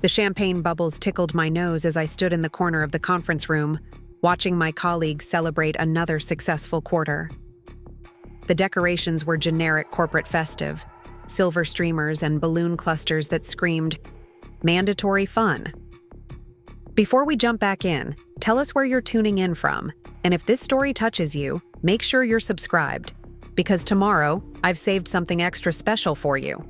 The champagne bubbles tickled my nose as I stood in the corner of the conference room, watching my colleagues celebrate another successful quarter. The decorations were generic corporate festive, silver streamers and balloon clusters that screamed, "Mandatory fun." Before we jump back in, tell us where you're tuning in from, and if this story touches you, make sure you're subscribed, because tomorrow, I've saved something extra special for you.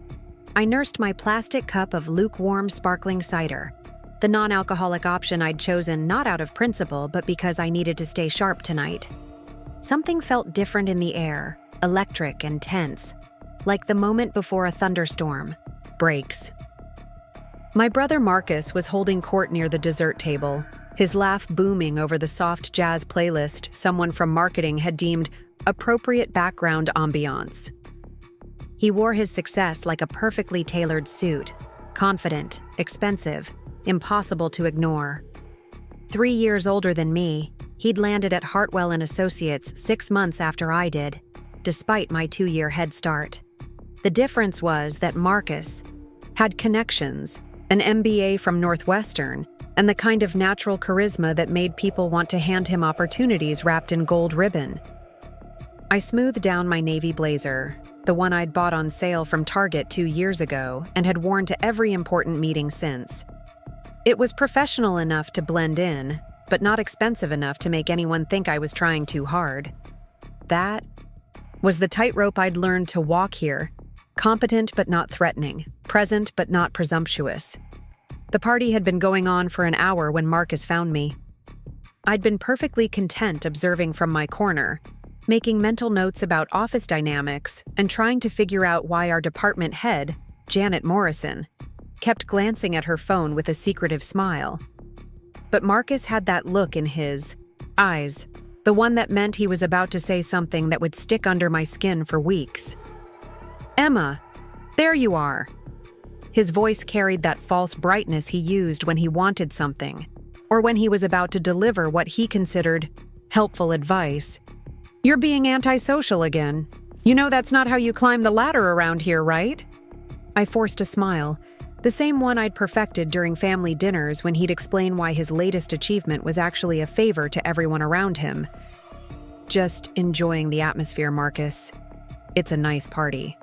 I nursed my plastic cup of lukewarm sparkling cider, the non-alcoholic option I'd chosen not out of principle but because I needed to stay sharp tonight. Something felt different in the air, electric and tense, like the moment before a thunderstorm breaks. My brother Marcus was holding court near the dessert table, his laugh booming over the soft jazz playlist someone from marketing had deemed appropriate background ambiance. He wore his success like a perfectly tailored suit, confident, expensive, impossible to ignore. 3 years older than me, he'd landed at Hartwell Associates 6 months after I did, despite my 2-year head start. The difference was that Marcus had connections, an MBA from Northwestern, and the kind of natural charisma that made people want to hand him opportunities wrapped in gold ribbon. I smoothed down my navy blazer, the one I'd bought on sale from Target 2 years ago and had worn to every important meeting since. It was professional enough to blend in, but not expensive enough to make anyone think I was trying too hard. That was the tightrope I'd learned to walk here, competent but not threatening, present but not presumptuous. The party had been going on for an hour when Marcus found me. I'd been perfectly content observing from my corner, making mental notes about office dynamics and trying to figure out why our department head, Janet Morrison, kept glancing at her phone with a secretive smile. But Marcus had that look in his eyes, the one that meant he was about to say something that would stick under my skin for weeks. "Emma, there you are." His voice carried that false brightness he used when he wanted something, or when he was about to deliver what he considered helpful advice. "You're being antisocial again. You know that's not how you climb the ladder around here, right?" I forced a smile, the same one I'd perfected during family dinners when he'd explain why his latest achievement was actually a favor to everyone around him. "Just enjoying the atmosphere, Marcus. It's a nice party."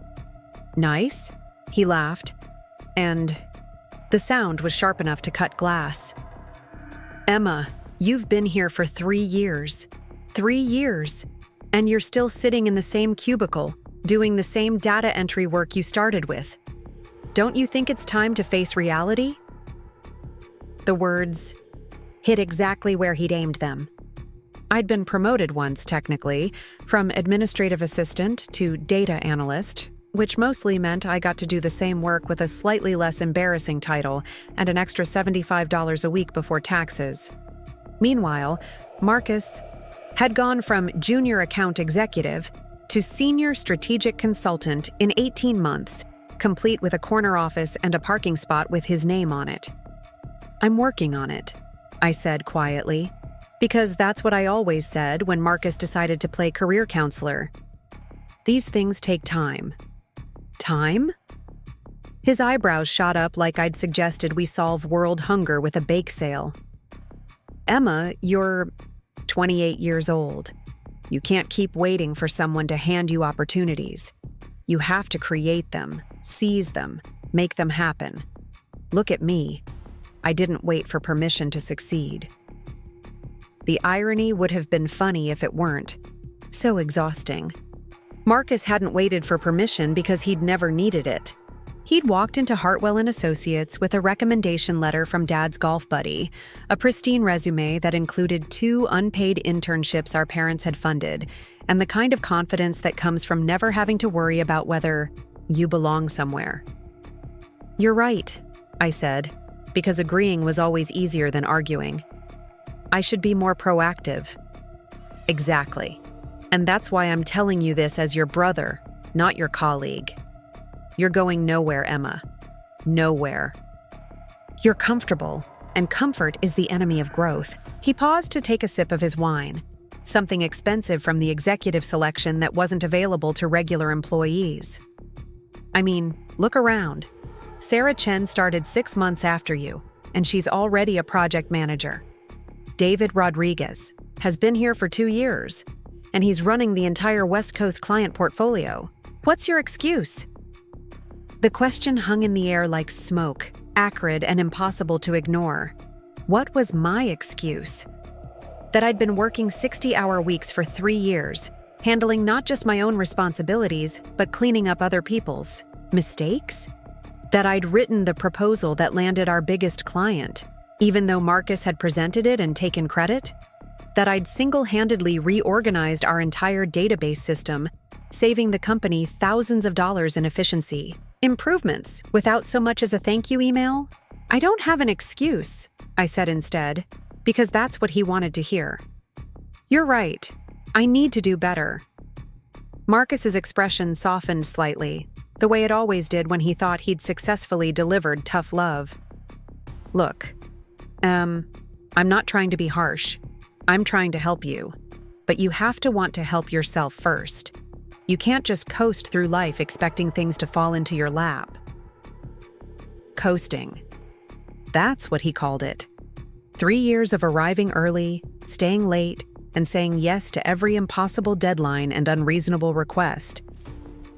"Nice?" He laughed, and the sound was sharp enough to cut glass. "Emma, you've been here for 3 years. 3 years. And you're still sitting in the same cubicle, doing the same data entry work you started with. Don't you think it's time to face reality?" The words hit exactly where he'd aimed them. I'd been promoted once, technically, from administrative assistant to data analyst, which mostly meant I got to do the same work with a slightly less embarrassing title and an extra $75 a week before taxes. Meanwhile, Marcus had gone from junior account executive to senior strategic consultant in 18 months, complete with a corner office and a parking spot with his name on it. "I'm working on it," I said quietly, because that's what I always said when Marcus decided to play career counselor. "These things take time." "Time?" His eyebrows shot up like I'd suggested we solve world hunger with a bake sale. "Emma, you're 28 years old. You can't keep waiting for someone to hand you opportunities. You have to create them, seize them, make them happen. Look at me. I didn't wait for permission to succeed." The irony would have been funny if it weren't. So exhausting. Marcus hadn't waited for permission because he'd never needed it. He'd walked into Hartwell Associates with a recommendation letter from Dad's golf buddy, a pristine resume that included 2 unpaid internships our parents had funded, and the kind of confidence that comes from never having to worry about whether you belong somewhere. "You're right," I said, because agreeing was always easier than arguing. "I should be more proactive." "Exactly. And that's why I'm telling you this as your brother, not your colleague. You're going nowhere, Emma. Nowhere. You're comfortable, and comfort is the enemy of growth." He paused to take a sip of his wine, something expensive from the executive selection that wasn't available to regular employees. "I mean, look around. Sarah Chen started 6 months after you, and she's already a project manager. David Rodriguez has been here for 2 years, and he's running the entire West Coast client portfolio. What's your excuse?" The question hung in the air like smoke, acrid and impossible to ignore. What was my excuse? That I'd been working 60-hour weeks for 3 years, handling not just my own responsibilities, but cleaning up other people's mistakes? That I'd written the proposal that landed our biggest client, even though Marcus had presented it and taken credit? That I'd single-handedly reorganized our entire database system, saving the company thousands of dollars in efficiency improvements without so much as a thank you email? "I don't have an excuse," I said instead, because that's what he wanted to hear. "You're right. I need to do better." Marcus's expression softened slightly, the way it always did when he thought he'd successfully delivered tough love. "Look, I'm not trying to be harsh. I'm trying to help you. But you have to want to help yourself first. You can't just coast through life expecting things to fall into your lap." Coasting. That's what he called it. 3 years of arriving early, staying late, and saying yes to every impossible deadline and unreasonable request.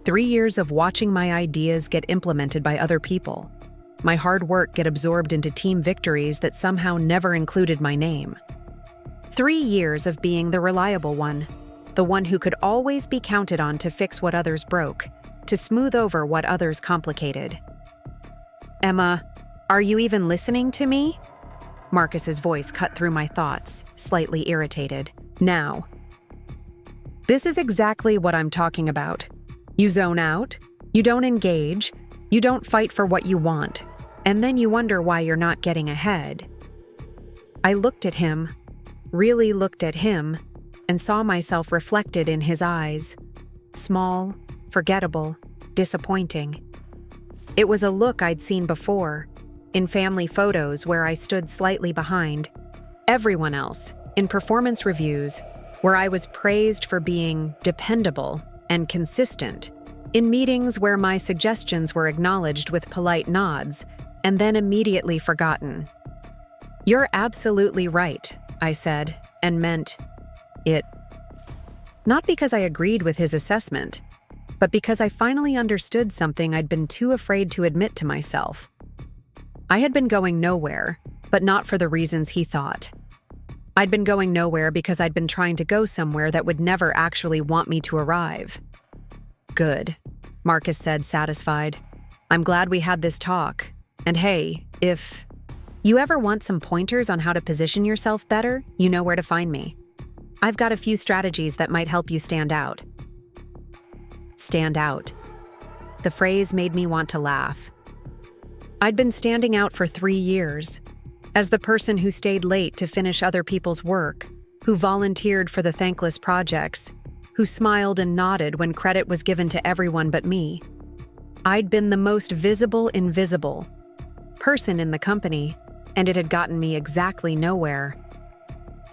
3 years of watching my ideas get implemented by other people. My hard work get absorbed into team victories that somehow never included my name. 3 years of being the reliable one, the one who could always be counted on to fix what others broke, to smooth over what others complicated. "Emma, are you even listening to me?" Marcus's voice cut through my thoughts, slightly irritated. "Now. This is exactly what I'm talking about. You zone out, you don't engage, you don't fight for what you want, and then you wonder why you're not getting ahead." I looked at him, really looked at him, and saw myself reflected in his eyes. Small, forgettable, disappointing. It was a look I'd seen before, in family photos where I stood slightly behind everyone else, in performance reviews where I was praised for being dependable and consistent, in meetings where my suggestions were acknowledged with polite nods and then immediately forgotten. "You're absolutely right," I said, and meant it. Not because I agreed with his assessment, but because I finally understood something I'd been too afraid to admit to myself. I had been going nowhere, but not for the reasons he thought. I'd been going nowhere because I'd been trying to go somewhere that would never actually want me to arrive. "Good," Marcus said, satisfied. "I'm glad we had this talk. And hey, if you ever want some pointers on how to position yourself better, you know where to find me. I've got a few strategies that might help you stand out." Stand out. The phrase made me want to laugh. I'd been standing out for 3 years, as the person who stayed late to finish other people's work, who volunteered for the thankless projects, who smiled and nodded when credit was given to everyone but me. I'd been the most visible invisible person in the company, and it had gotten me exactly nowhere.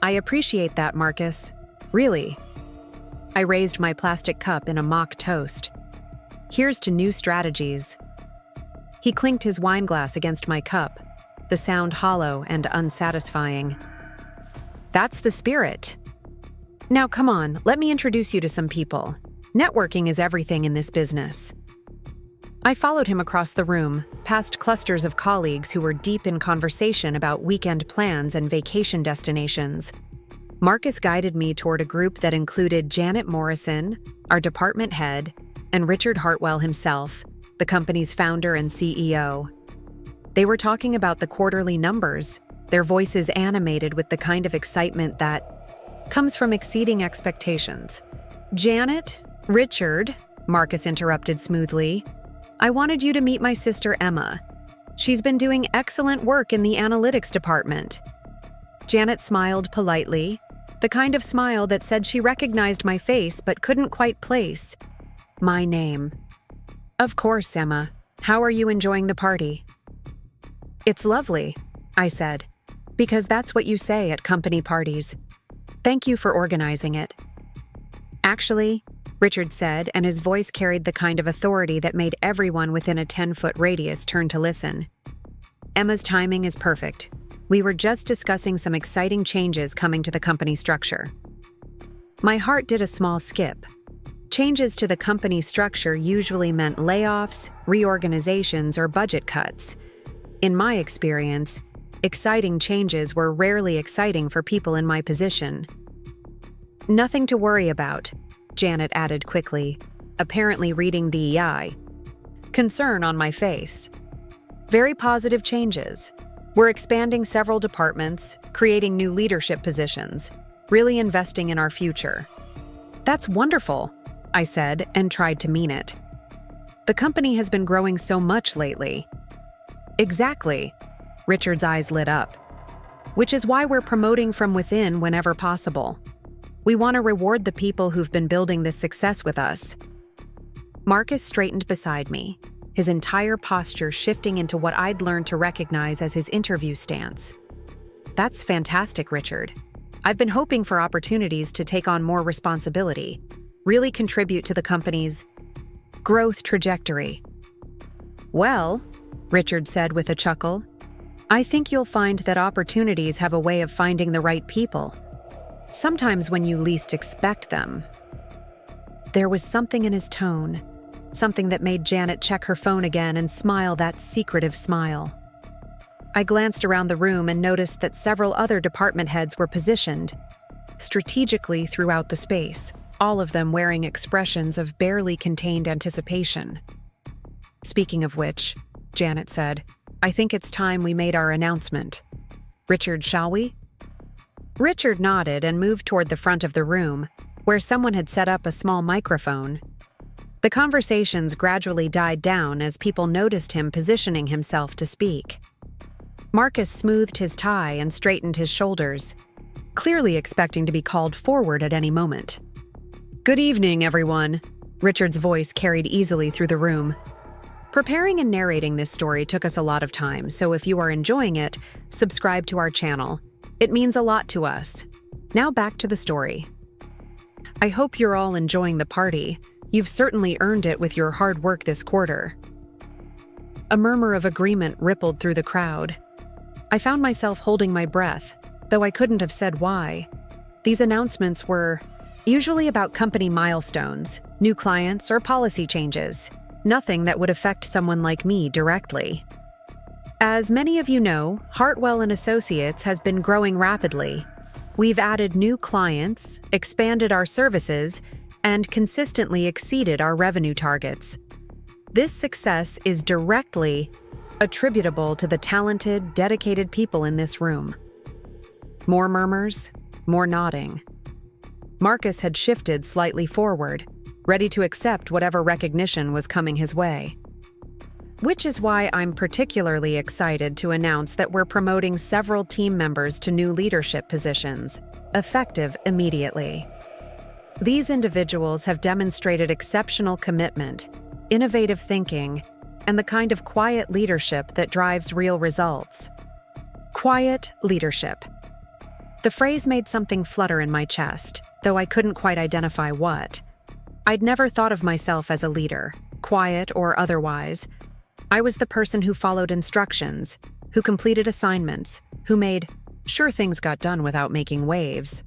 "I appreciate that, Marcus. Really." I raised my plastic cup in a mock toast. "Here's to new strategies." He clinked his wine glass against my cup, the sound hollow and unsatisfying. "That's the spirit. Now come on, let me introduce you to some people. Networking is everything in this business." I followed him across the room, past clusters of colleagues who were deep in conversation about weekend plans and vacation destinations. Marcus guided me toward a group that included Janet Morrison, our department head, and Richard Hartwell himself, the company's founder and CEO. They were talking about the quarterly numbers, their voices animated with the kind of excitement that comes from exceeding expectations. "Janet, Richard," Marcus interrupted smoothly, "I wanted you to meet my sister Emma. She's been doing excellent work in the analytics department." Janet smiled politely, the kind of smile that said she recognized my face but couldn't quite place my name. "Of course, Emma. How are you enjoying the party?" "It's lovely," I said, "because that's what you say at company parties. Thank you for organizing it." "Actually, Richard said, and his voice carried the kind of authority that made everyone within a 10-foot radius turn to listen. Emma's timing is perfect. We were just discussing some exciting changes coming to the company structure. My heart did a small skip. Changes to the company structure usually meant layoffs, reorganizations, or budget cuts. In my experience, exciting changes were rarely exciting for people in my position. Nothing to worry about, Janet added quickly, apparently reading the concern on my face. Very positive changes. We're expanding several departments, creating new leadership positions, really investing in our future. That's wonderful, I said, and tried to mean it. The company has been growing so much lately. Exactly. Richard's eyes lit up. Which is why we're promoting from within whenever possible. We want to reward the people who've been building this success with us. Marcus straightened beside me, his entire posture shifting into what I'd learned to recognize as his interview stance. That's fantastic, Richard. I've been hoping for opportunities to take on more responsibility, really contribute to the company's growth trajectory. Well, Richard said with a chuckle, I think you'll find that opportunities have a way of finding the right people. Sometimes when you least expect them. There was something in his tone, something that made Janet check her phone again and smile that secretive smile. I glanced around the room and noticed that several other department heads were positioned strategically throughout the space, all of them wearing expressions of barely contained anticipation. Speaking of which, Janet said, I think it's time we made our announcement. Richard, shall we? Richard nodded and moved toward the front of the room, where someone had set up a small microphone. The conversations gradually died down as people noticed him positioning himself to speak. Marcus smoothed his tie and straightened his shoulders, clearly expecting to be called forward at any moment. Good evening, everyone. Richard's voice carried easily through the room. Preparing and narrating this story took us a lot of time, so if you are enjoying it, subscribe to our channel. It means a lot to us. Now back to the story. I hope you're all enjoying the party. You've certainly earned it with your hard work this quarter. A murmur of agreement rippled through the crowd. I found myself holding my breath, though I couldn't have said why. These announcements were usually about company milestones, new clients, or policy changes. Nothing that would affect someone like me directly. As many of you know, Hartwell Associates has been growing rapidly. We've added new clients, expanded our services, and consistently exceeded our revenue targets. This success is directly attributable to the talented, dedicated people in this room. More murmurs, more nodding. Marcus had shifted slightly forward, ready to accept whatever recognition was coming his way. Which is why I'm particularly excited to announce that we're promoting several team members to new leadership positions, effective immediately. These individuals have demonstrated exceptional commitment, innovative thinking, and the kind of quiet leadership that drives real results. Quiet leadership. The phrase made something flutter in my chest, though I couldn't quite identify what. I'd never thought of myself as a leader, quiet or otherwise. I was the person who followed instructions, who completed assignments, who made sure things got done without making waves.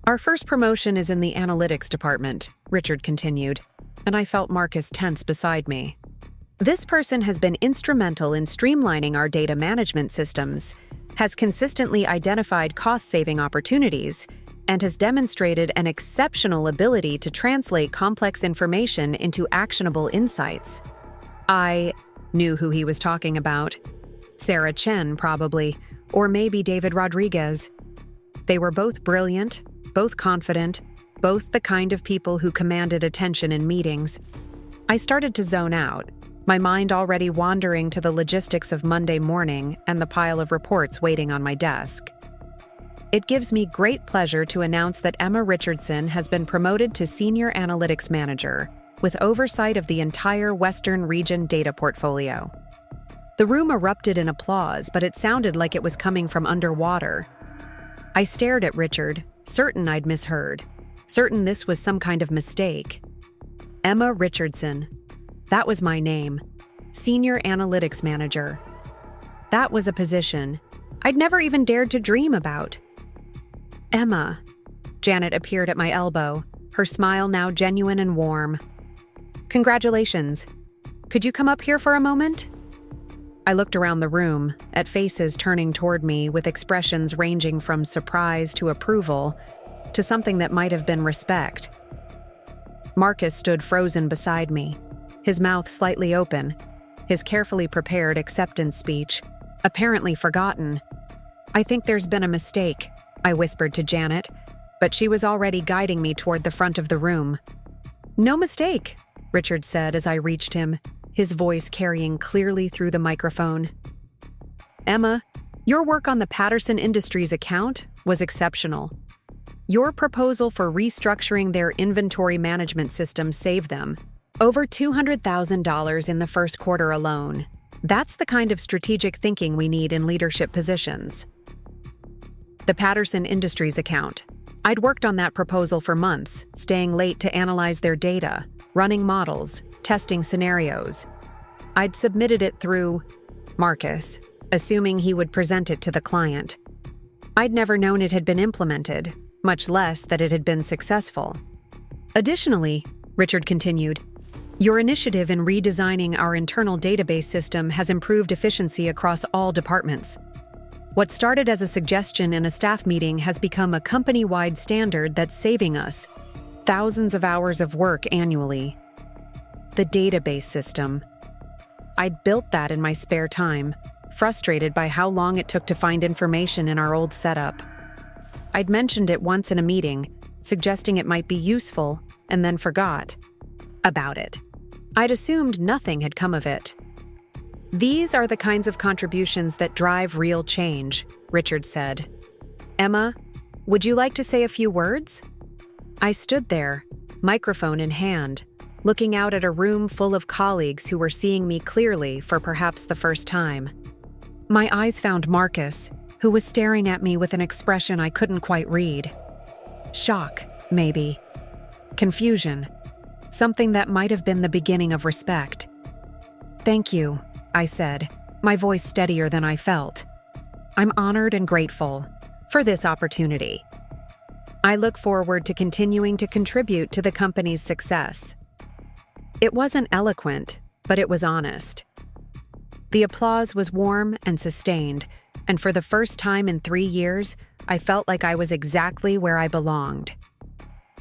Our first promotion is in the analytics department, Richard continued, and I felt Marcus tense beside me. This person has been instrumental in streamlining our data management systems, has consistently identified cost-saving opportunities, and has demonstrated an exceptional ability to translate complex information into actionable insights. I knew who he was talking about. Sarah Chen, probably, or maybe David Rodriguez. They were both brilliant, both confident, both the kind of people who commanded attention in meetings. I started to zone out, my mind already wandering to the logistics of Monday morning and the pile of reports waiting on my desk. It gives me great pleasure to announce that Emma Richardson has been promoted to Senior Analytics Manager, with oversight of the entire Western region data portfolio. The room erupted in applause, but it sounded like it was coming from underwater. I stared at Richard, certain I'd misheard. certain this was some kind of mistake. Emma Richardson. That was my name. Senior Analytics Manager. That was a position I'd never even dared to dream about. Emma. Janet appeared at my elbow, her smile now genuine and warm. Congratulations. Could you come up here for a moment? I looked around the room, at faces turning toward me with expressions ranging from surprise to approval to something that might have been respect. Marcus stood frozen beside me, his mouth slightly open, his carefully prepared acceptance speech apparently forgotten. I think there's been a mistake, I whispered to Janet, but she was already guiding me toward the front of the room. No mistake, Richard said as I reached him, his voice carrying clearly through the microphone. Emma, your work on the Patterson Industries account was exceptional. Your proposal for restructuring their inventory management system saved them over $200,000 in the first quarter alone. That's the kind of strategic thinking we need in leadership positions. The Patterson Industries account. I'd worked on that proposal for months, staying late to analyze their data, running models, testing scenarios. I'd submitted it through Marcus, assuming he would present it to the client. I'd never known it had been implemented, much less that it had been successful. Additionally, Richard continued, your initiative in redesigning our internal database system has improved efficiency across all departments. What started as a suggestion in a staff meeting has become a company-wide standard that's saving us thousands of hours of work annually. The database system. I'd built that in my spare time, frustrated by how long it took to find information in our old setup. I'd mentioned it once in a meeting, suggesting it might be useful, and then forgot about it. I'd assumed nothing had come of it. These are the kinds of contributions that drive real change, Richard said. Emma, would you like to say a few words? I stood there, microphone in hand, looking out at a room full of colleagues who were seeing me clearly for perhaps the first time. My eyes found Marcus, who was staring at me with an expression I couldn't quite read. Shock, maybe. Confusion. Something that might have been the beginning of respect. Thank you, I said, my voice steadier than I felt. I'm honored and grateful for this opportunity. I look forward to continuing to contribute to the company's success. It wasn't eloquent, but it was honest. The applause was warm and sustained, and for the first time in 3 years, I felt like I was exactly where I belonged.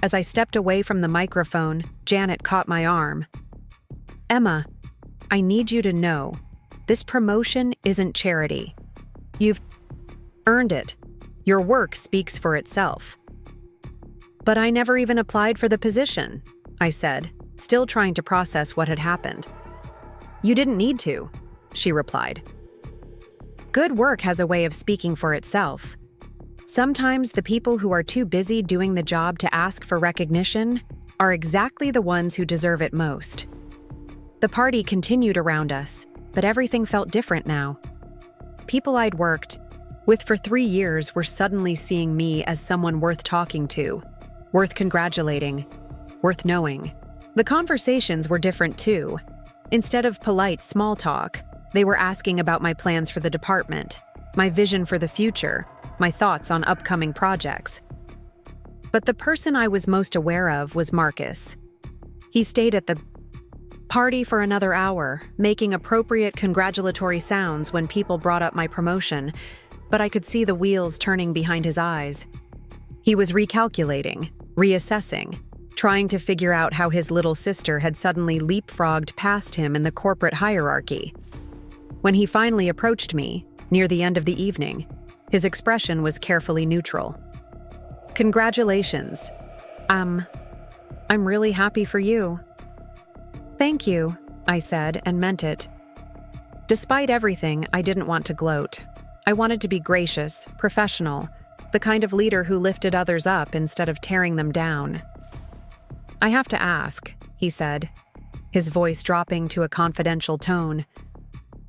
As I stepped away from the microphone, Janet caught my arm. Emma, I need you to know, this promotion isn't charity. You've earned it. Your work speaks for itself. But I never even applied for the position, I said, still trying to process what had happened. You didn't need to, she replied. Good work has a way of speaking for itself. Sometimes the people who are too busy doing the job to ask for recognition are exactly the ones who deserve it most. The party continued around us, but everything felt different now. People I'd worked with for 3 years were suddenly seeing me as someone worth talking to, worth congratulating, worth knowing. The conversations were different too. Instead of polite small talk, they were asking about my plans for the department, my vision for the future, my thoughts on upcoming projects. But the person I was most aware of was Marcus. He stayed at the party for another hour, making appropriate congratulatory sounds when people brought up my promotion, but I could see the wheels turning behind his eyes. He was recalculating, reassessing, trying to figure out how his little sister had suddenly leapfrogged past him in the corporate hierarchy. When he finally approached me, near the end of the evening, his expression was carefully neutral. Congratulations. I'm really happy for you. Thank you, I said, and meant it. Despite everything, I didn't want to gloat. I wanted to be gracious, professional, the kind of leader who lifted others up instead of tearing them down. I have to ask, he said, his voice dropping to a confidential tone.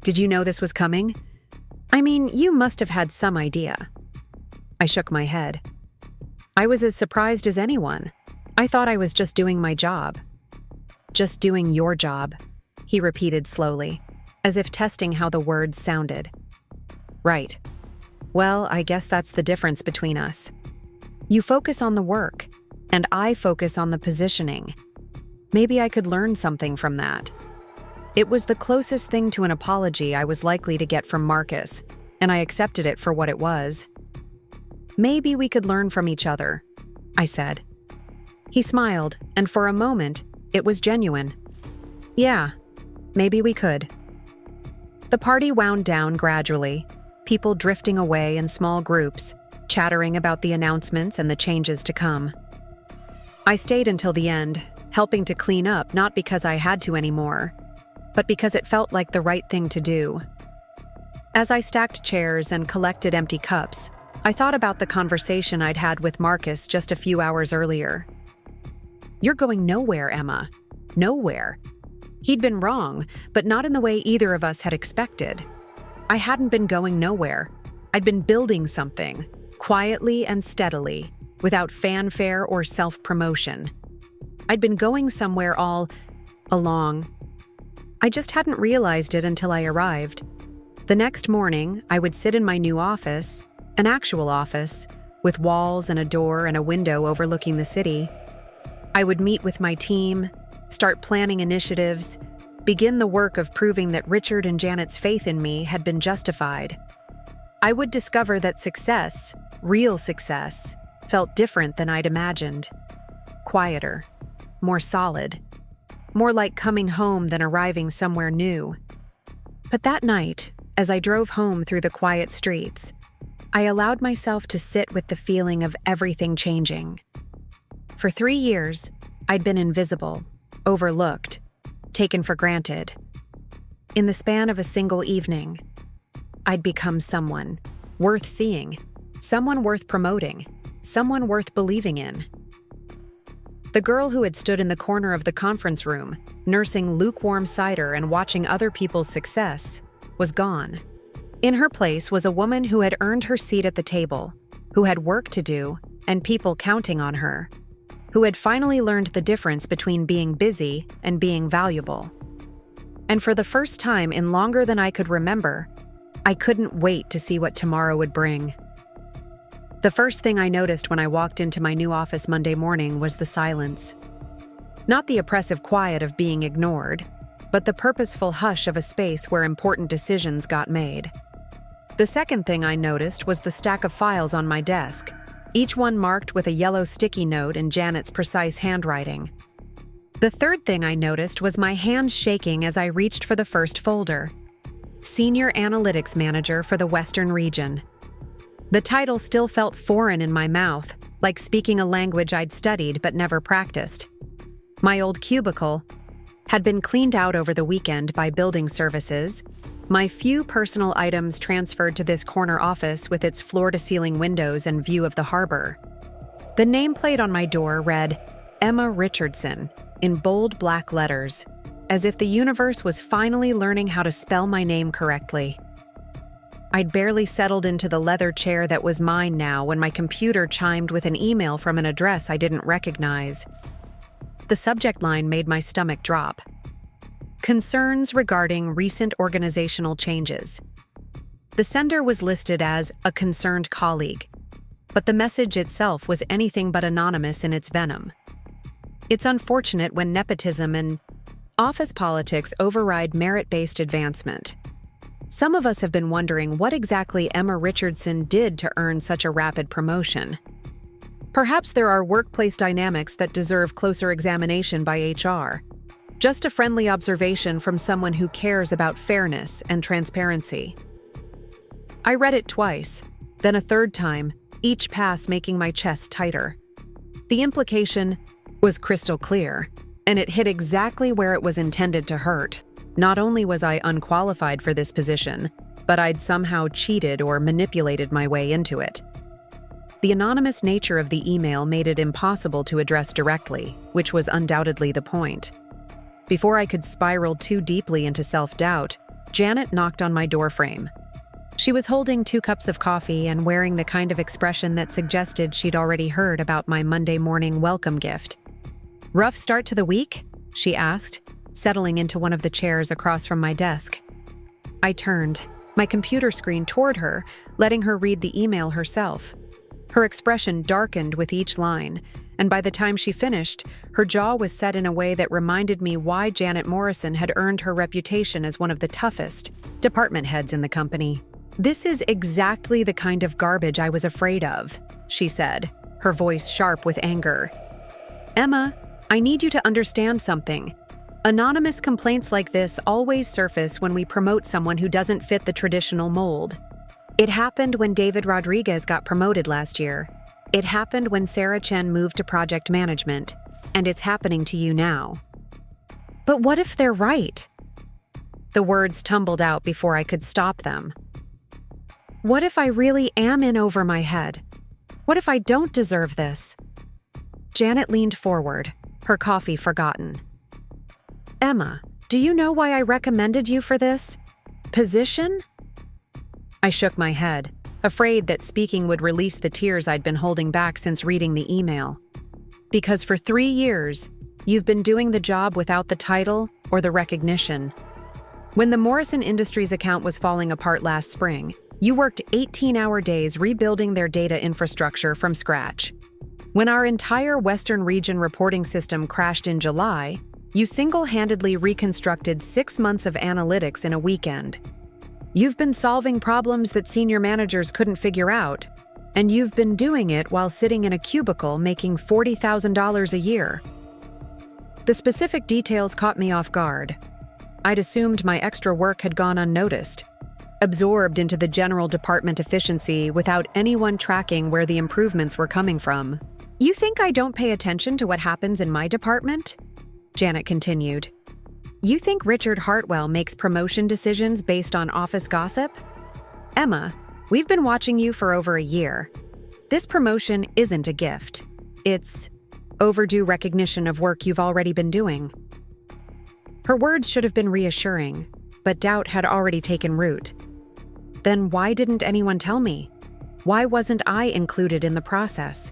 Did you know this was coming? I mean, you must have had some idea. I shook my head. I was as surprised as anyone. I thought I was just doing my job. Just doing your job, he repeated slowly, as if testing how the words sounded. Right. Well, I guess that's the difference between us. You focus on the work, and I focus on the positioning. Maybe I could learn something from that. It was the closest thing to an apology I was likely to get from Marcus, and I accepted it for what it was. Maybe we could learn from each other, I said. He smiled, and for a moment, it was genuine. Yeah, maybe we could. The party wound down gradually, people drifting away in small groups, chattering about the announcements and the changes to come. I stayed until the end, helping to clean up not because I had to anymore, but because it felt like the right thing to do. As I stacked chairs and collected empty cups, I thought about the conversation I'd had with Marcus just a few hours earlier. You're going nowhere, Emma. Nowhere. He'd been wrong, but not in the way either of us had expected. I hadn't been going nowhere. I'd been building something, quietly and steadily, without fanfare or self-promotion. I'd been going somewhere all along. I just hadn't realized it until I arrived. The next morning, I would sit in my new office, an actual office, with walls and a door and a window overlooking the city. I would meet with my team, start planning initiatives, begin the work of proving that Richard and Janet's faith in me had been justified. I would discover that success, real success, felt different than I'd imagined. Quieter, more solid, more like coming home than arriving somewhere new. But that night, as I drove home through the quiet streets, I allowed myself to sit with the feeling of everything changing. For 3 years, I'd been invisible, overlooked, taken for granted. In the span of a single evening, I'd become someone worth seeing, someone worth promoting, someone worth believing in. The girl who had stood in the corner of the conference room, nursing lukewarm cider and watching other people's success, was gone. In her place was a woman who had earned her seat at the table, who had work to do and people counting on her, who had finally learned the difference between being busy and being valuable. And for the first time in longer than I could remember, I couldn't wait to see what tomorrow would bring. The first thing I noticed when I walked into my new office Monday morning was the silence. Not the oppressive quiet of being ignored, but the purposeful hush of a space where important decisions got made. The second thing I noticed was the stack of files on my desk, each one marked with a yellow sticky note in Janet's precise handwriting. The third thing I noticed was my hands shaking as I reached for the first folder. Senior Analytics Manager for the Western Region. The title still felt foreign in my mouth, like speaking a language I'd studied but never practiced. My old cubicle had been cleaned out over the weekend by building services, my few personal items transferred to this corner office with its floor-to-ceiling windows and view of the harbor. The nameplate on my door read, Emma Richardson, in bold black letters, as if the universe was finally learning how to spell my name correctly. I'd barely settled into the leather chair that was mine now when my computer chimed with an email from an address I didn't recognize. The subject line made my stomach drop. Concerns regarding recent organizational changes. The sender was listed as a concerned colleague, but the message itself was anything but anonymous in its venom. It's unfortunate when nepotism and office politics override merit-based advancement. Some of us have been wondering what exactly Emma Richardson did to earn such a rapid promotion. Perhaps there are workplace dynamics that deserve closer examination by HR. Just a friendly observation from someone who cares about fairness and transparency. I read it twice, then a third time, each pass making my chest tighter. The implication was crystal clear, and it hit exactly where it was intended to hurt. Not only was I unqualified for this position, but I'd somehow cheated or manipulated my way into it. The anonymous nature of the email made it impossible to address directly, which was undoubtedly the point. Before I could spiral too deeply into self-doubt, Janet knocked on my doorframe. She was holding 2 cups of coffee and wearing the kind of expression that suggested she'd already heard about my Monday morning welcome gift. Rough start to the week? She asked, settling into one of the chairs across from my desk. I turned my computer screen toward her, letting her read the email herself. Her expression darkened with each line, and by the time she finished, her jaw was set in a way that reminded me why Janet Morrison had earned her reputation as one of the toughest department heads in the company. "This is exactly the kind of garbage I was afraid of," she said, her voice sharp with anger. "Emma, I need you to understand something. Anonymous complaints like this always surface when we promote someone who doesn't fit the traditional mold. It happened when David Rodriguez got promoted last year. It happened when Sarah Chen moved to project management, and it's happening to you now." "But what if they're right?" The words tumbled out before I could stop them. "What if I really am in over my head? What if I don't deserve this?" Janet leaned forward, her coffee forgotten. "Emma, do you know why I recommended you for this position?" I shook my head, afraid that speaking would release the tears I'd been holding back since reading the email. "Because for 3 years, you've been doing the job without the title or the recognition. When the Morrison Industries account was falling apart last spring, you worked 18-hour days rebuilding their data infrastructure from scratch. When our entire Western region reporting system crashed in July, you single-handedly reconstructed 6 months of analytics in a weekend. You've been solving problems that senior managers couldn't figure out, and you've been doing it while sitting in a cubicle making $40,000 a year." The specific details caught me off guard. I'd assumed my extra work had gone unnoticed, absorbed into the general department efficiency without anyone tracking where the improvements were coming from. "You think I don't pay attention to what happens in my department?" Janet continued. "You think Richard Hartwell makes promotion decisions based on office gossip? Emma, we've been watching you for over a year. This promotion isn't a gift. It's overdue recognition of work you've already been doing." Her words should have been reassuring, but doubt had already taken root. Then why didn't anyone tell me? Why wasn't I included in the process?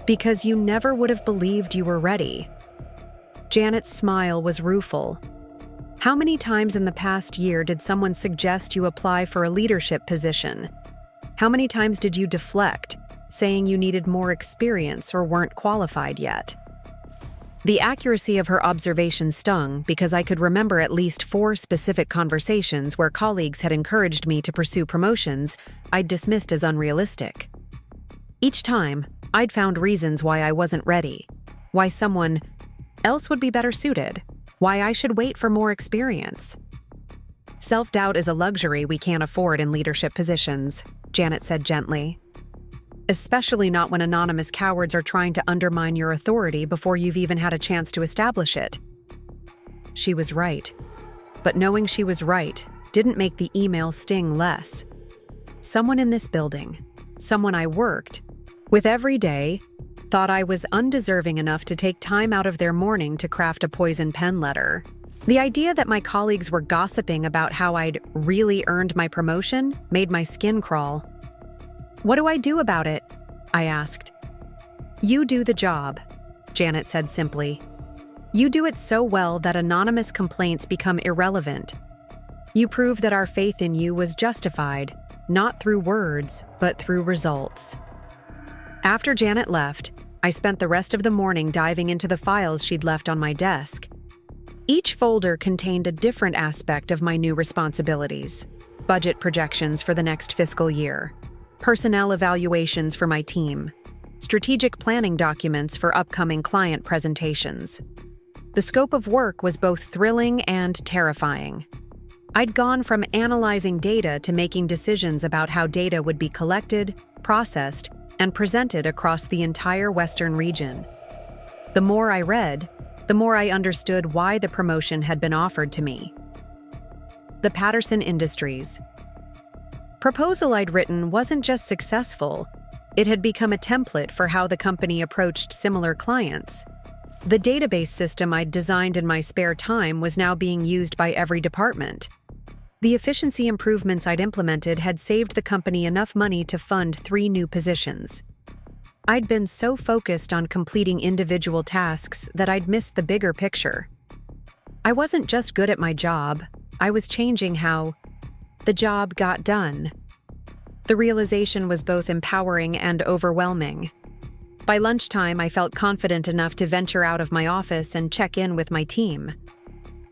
"Because you never would have believed you were ready." Janet's smile was rueful. "How many times in the past year did someone suggest you apply for a leadership position? How many times did you deflect, saying you needed more experience or weren't qualified yet?" The accuracy of her observation stung because I could remember at least 4 specific conversations where colleagues had encouraged me to pursue promotions I'd dismissed as unrealistic. Each time, I'd found reasons why I wasn't ready, why someone else would be better suited, why I should wait for more experience. "Self-doubt is a luxury we can't afford in leadership positions," Janet said gently. "Especially not when anonymous cowards are trying to undermine your authority before you've even had a chance to establish it." She was right. But knowing she was right didn't make the email sting less. Someone in this building, someone I worked with every day, thought I was undeserving enough to take time out of their morning to craft a poison pen letter. The idea that my colleagues were gossiping about how I'd really earned my promotion made my skin crawl. "What do I do about it?" I asked. "You do the job," Janet said simply. "You do it so well that anonymous complaints become irrelevant. You prove that our faith in you was justified, not through words, but through results." After Janet left, I spent the rest of the morning diving into the files she'd left on my desk. Each folder contained a different aspect of my new responsibilities: budget projections for the next fiscal year, personnel evaluations for my team, strategic planning documents for upcoming client presentations. The scope of work was both thrilling and terrifying. I'd gone from analyzing data to making decisions about how data would be collected, processed, and presented across the entire Western region. The more I read, the more I understood why the promotion had been offered to me. The Patterson Industries proposal I'd written wasn't just successful, it had become a template for how the company approached similar clients. The database system I'd designed in my spare time was now being used by every department. The efficiency improvements I'd implemented had saved the company enough money to fund 3 new positions. I'd been so focused on completing individual tasks that I'd missed the bigger picture. I wasn't just good at my job, I was changing how the job got done. The realization was both empowering and overwhelming. By lunchtime, I felt confident enough to venture out of my office and check in with my team.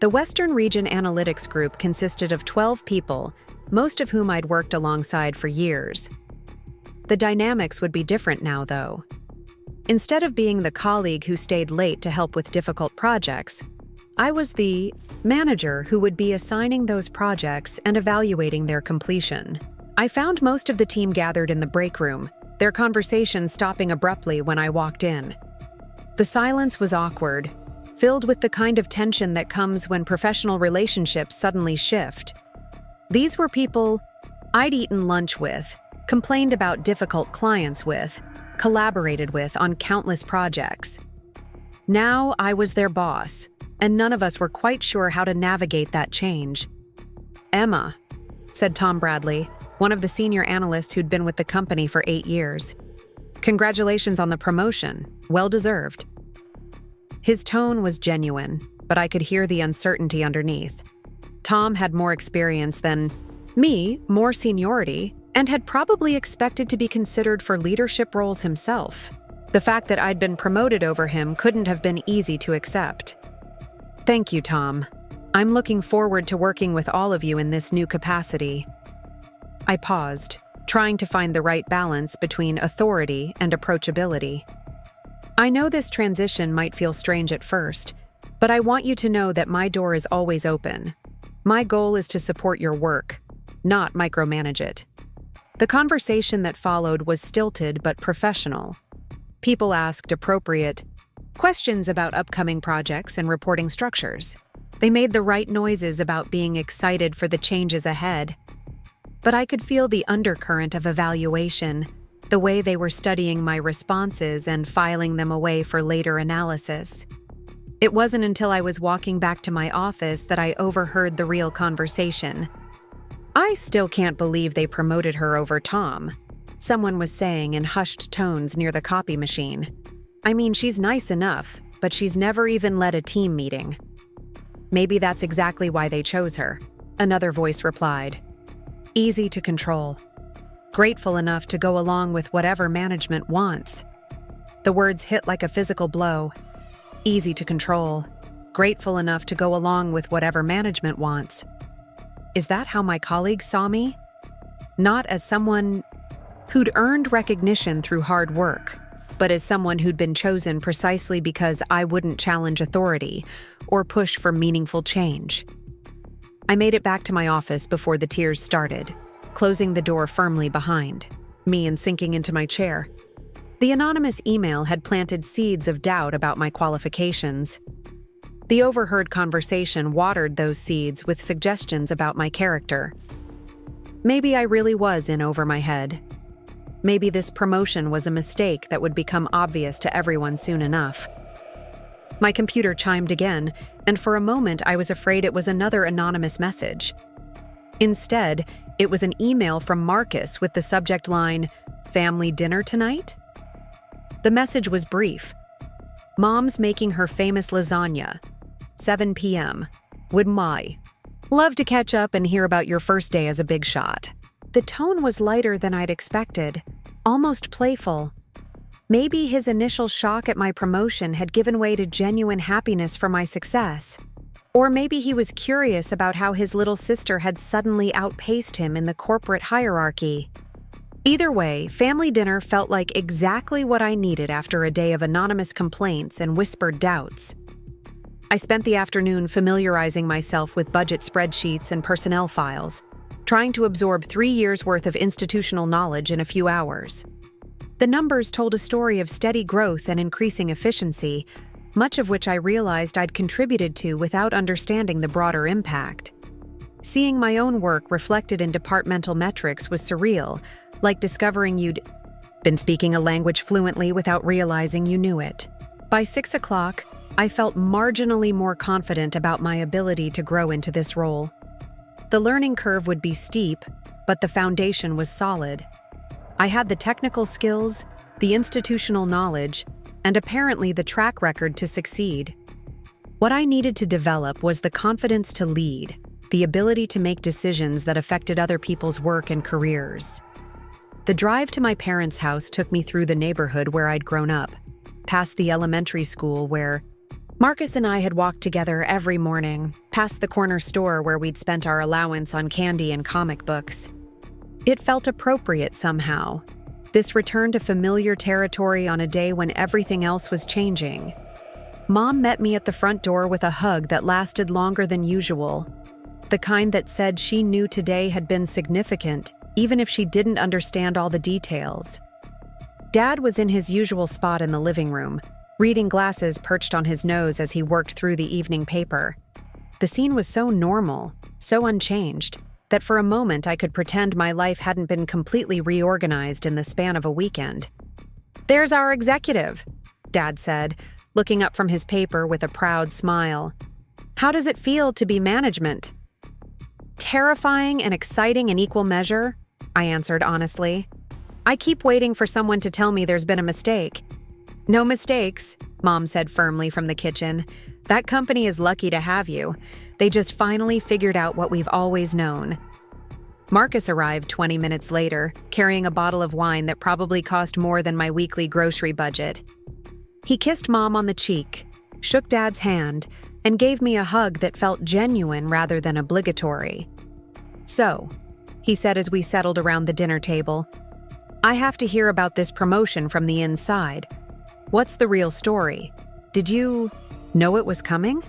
The Western Region Analytics Group consisted of 12 people, most of whom I'd worked alongside for years. The dynamics would be different now, though. Instead of being the colleague who stayed late to help with difficult projects, I was the manager who would be assigning those projects and evaluating their completion. I found most of the team gathered in the break room, their conversations stopping abruptly when I walked in. The silence was awkward, filled with the kind of tension that comes when professional relationships suddenly shift. These were people I'd eaten lunch with, complained about difficult clients with, collaborated with on countless projects. Now I was their boss, and none of us were quite sure how to navigate that change. "Emma," said Tom Bradley, one of the senior analysts who'd been with the company for 8 years. "Congratulations on the promotion. Well deserved." His tone was genuine, but I could hear the uncertainty underneath. Tom had more experience than me, more seniority, and had probably expected to be considered for leadership roles himself. The fact that I'd been promoted over him couldn't have been easy to accept. "Thank you, Tom. I'm looking forward to working with all of you in this new capacity." I paused, trying to find the right balance between authority and approachability. "I know this transition might feel strange at first, but I want you to know that my door is always open. My goal is to support your work, not micromanage it." The conversation that followed was stilted but professional. People asked appropriate questions about upcoming projects and reporting structures. They made the right noises about being excited for the changes ahead. But I could feel the undercurrent of evaluation, the way they were studying my responses and filing them away for later analysis. It wasn't until I was walking back to my office that I overheard the real conversation. "I still can't believe they promoted her over Tom," someone was saying in hushed tones near the copy machine. "I mean, she's nice enough, but she's never even led a team meeting." "Maybe that's exactly why they chose her," another voice replied. "Easy to control. Grateful enough to go along with whatever management wants." The words hit like a physical blow. Easy to control. Grateful enough to go along with whatever management wants. Is that how my colleagues saw me? Not as someone who'd earned recognition through hard work, but as someone who'd been chosen precisely because I wouldn't challenge authority or push for meaningful change. I made it back to my office before the tears started, closing the door firmly behind me and sinking into my chair. The anonymous email had planted seeds of doubt about my qualifications. The overheard conversation watered those seeds with suggestions about my character. Maybe I really was in over my head. Maybe this promotion was a mistake that would become obvious to everyone soon enough. My computer chimed again, and for a moment I was afraid it was another anonymous message. Instead, it was an email from Marcus with the subject line, "Family dinner tonight?" The message was brief. "Mom's making her famous lasagna. 7 p.m. Would my love to catch up and hear about your first day as a big shot." The tone was lighter than I'd expected, almost playful. Maybe his initial shock at my promotion had given way to genuine happiness for my success. Or maybe he was curious about how his little sister had suddenly outpaced him in the corporate hierarchy. Either way, family dinner felt like exactly what I needed after a day of anonymous complaints and whispered doubts. I spent the afternoon familiarizing myself with budget spreadsheets and personnel files, trying to absorb 3 years' worth of institutional knowledge in a few hours. The numbers told a story of steady growth and increasing efficiency, much of which I realized I'd contributed to without understanding the broader impact. Seeing my own work reflected in departmental metrics was surreal, like discovering you'd been speaking a language fluently without realizing you knew it. By 6 o'clock, I felt marginally more confident about my ability to grow into this role. The learning curve would be steep, but the foundation was solid. I had the technical skills, the institutional knowledge, and apparently the track record to succeed. What I needed to develop was the confidence to lead, the ability to make decisions that affected other people's work and careers. The drive to my parents' house took me through the neighborhood where I'd grown up, past the elementary school where Marcus and I had walked together every morning, past the corner store where we'd spent our allowance on candy and comic books. It felt appropriate somehow, this return to familiar territory on a day when everything else was changing. Mom met me at the front door with a hug that lasted longer than usual, the kind that said she knew today had been significant, even if she didn't understand all the details. Dad was in his usual spot in the living room, reading glasses perched on his nose as he worked through the evening paper. The scene was so normal, so unchanged, that for a moment I could pretend my life hadn't been completely reorganized in the span of a weekend. "There's our executive," Dad said, looking up from his paper with a proud smile. "How does it feel to be management?" "Terrifying and exciting in equal measure," I answered honestly. "I keep waiting for someone to tell me there's been a mistake." "No mistakes," Mom said firmly from the kitchen. "That company is lucky to have you. They just finally figured out what we've always known." Marcus arrived 20 minutes later, carrying a bottle of wine that probably cost more than my weekly grocery budget. He kissed Mom on the cheek, shook Dad's hand, and gave me a hug that felt genuine rather than obligatory. "So," he said as we settled around the dinner table, "I have to hear about this promotion from the inside. What's the real story? Did you know it was coming?"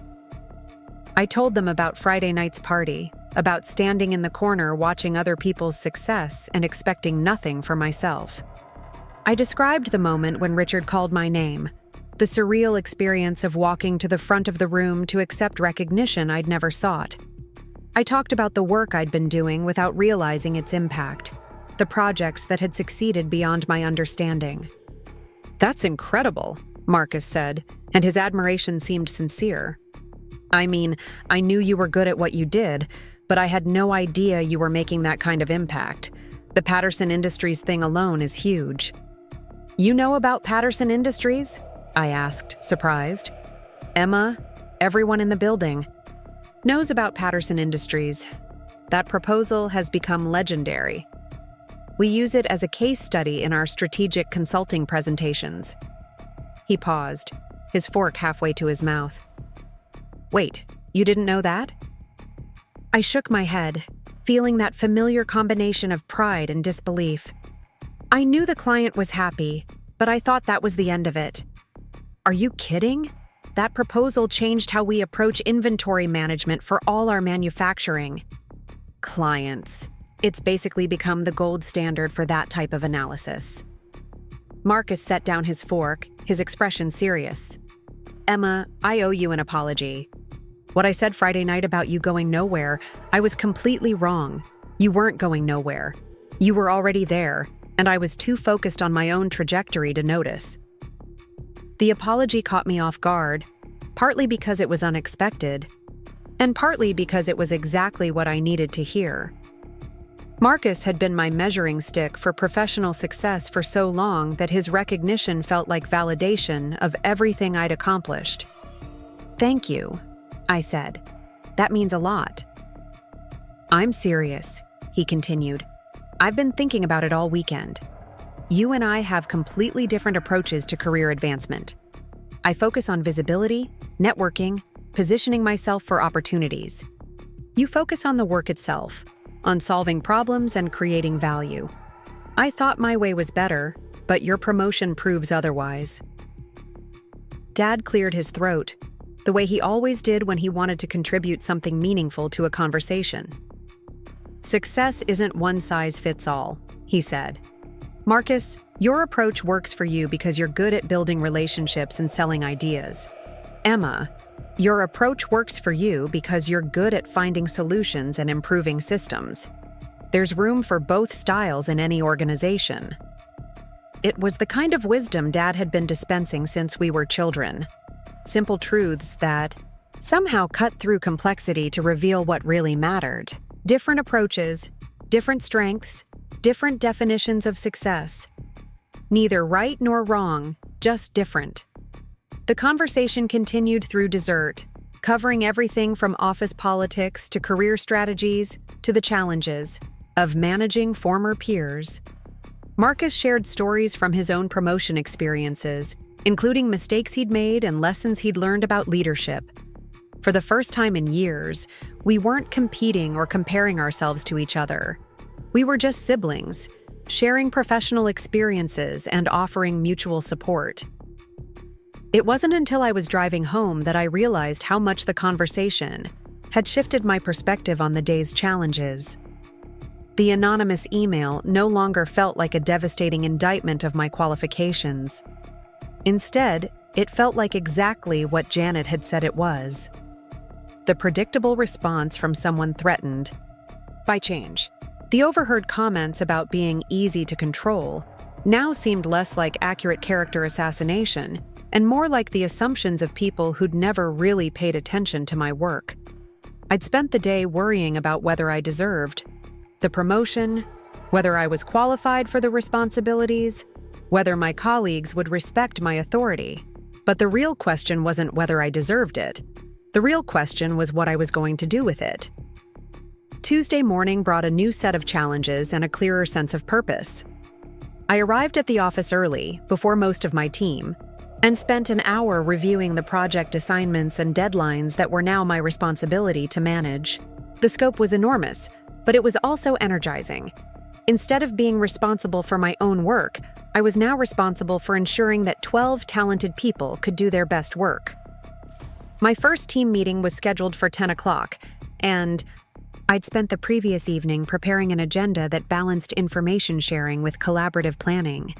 I told them about Friday night's party, about standing in the corner watching other people's success and expecting nothing for myself. I described the moment when Richard called my name, the surreal experience of walking to the front of the room to accept recognition I'd never sought. I talked about the work I'd been doing without realizing its impact, the projects that had succeeded beyond my understanding. "That's incredible," Marcus said, and his admiration seemed sincere. "I mean, I knew you were good at what you did, but I had no idea you were making that kind of impact. The Patterson Industries thing alone is huge." "You know about Patterson Industries?" I asked, surprised. "Emma, everyone in the building, knows about Patterson Industries. That proposal has become legendary. We use it as a case study in our strategic consulting presentations." He paused, his fork halfway to his mouth. "Wait, you didn't know that?" I shook my head, feeling that familiar combination of pride and disbelief. I knew the client was happy, but I thought that was the end of it. "Are you kidding? That proposal changed how we approach inventory management for all our manufacturing." Clients. It's basically become the gold standard for that type of analysis. Marcus set down his fork, his expression serious. "Emma, I owe you an apology. What I said Friday night about you going nowhere, I was completely wrong. You weren't going nowhere. You were already there, and I was too focused on my own trajectory to notice." The apology caught me off guard, partly because it was unexpected, and partly because it was exactly what I needed to hear. Marcus had been my measuring stick for professional success for so long that his recognition felt like validation of everything I'd accomplished. "Thank you," I said. "That means a lot." "I'm serious," he continued. "I've been thinking about it all weekend. You and I have completely different approaches to career advancement. I focus on visibility, networking, positioning myself for opportunities. You focus on the work itself, on solving problems and creating value. I thought my way was better, but your promotion proves otherwise." Dad cleared his throat, the way he always did when he wanted to contribute something meaningful to a conversation. "Success isn't one size fits all," he said. "Marcus, your approach works for you because you're good at building relationships and selling ideas. Emma, your approach works for you because you're good at finding solutions and improving systems. There's room for both styles in any organization." It was the kind of wisdom Dad had been dispensing since we were children. Simple truths that somehow cut through complexity to reveal what really mattered. Different approaches, different strengths, Different definitions of success. Neither right nor wrong, just different. The conversation continued through dessert, covering everything from office politics to career strategies to the challenges of managing former peers. Marcus shared stories from his own promotion experiences, including mistakes he'd made and lessons he'd learned about leadership. For the first time in years, we weren't competing or comparing ourselves to each other. We were just siblings, sharing professional experiences and offering mutual support. It wasn't until I was driving home that I realized how much the conversation had shifted my perspective on the day's challenges. The anonymous email no longer felt like a devastating indictment of my qualifications. Instead, it felt like exactly what Janet had said it was. The predictable response from someone threatened by change. The overheard comments about being easy to control now seemed less like accurate character assassination and more like the assumptions of people who'd never really paid attention to my work. I'd spent the day worrying about whether I deserved the promotion, whether I was qualified for the responsibilities, whether my colleagues would respect my authority. But the real question wasn't whether I deserved it. The real question was what I was going to do with it. Tuesday morning brought a new set of challenges and a clearer sense of purpose. I arrived at the office early, before most of my team, and spent an hour reviewing the project assignments and deadlines that were now my responsibility to manage. The scope was enormous, but it was also energizing. Instead of being responsible for my own work, I was now responsible for ensuring that 12 talented people could do their best work. My first team meeting was scheduled for 10 o'clock, and I'd spent the previous evening preparing an agenda that balanced information sharing with collaborative planning.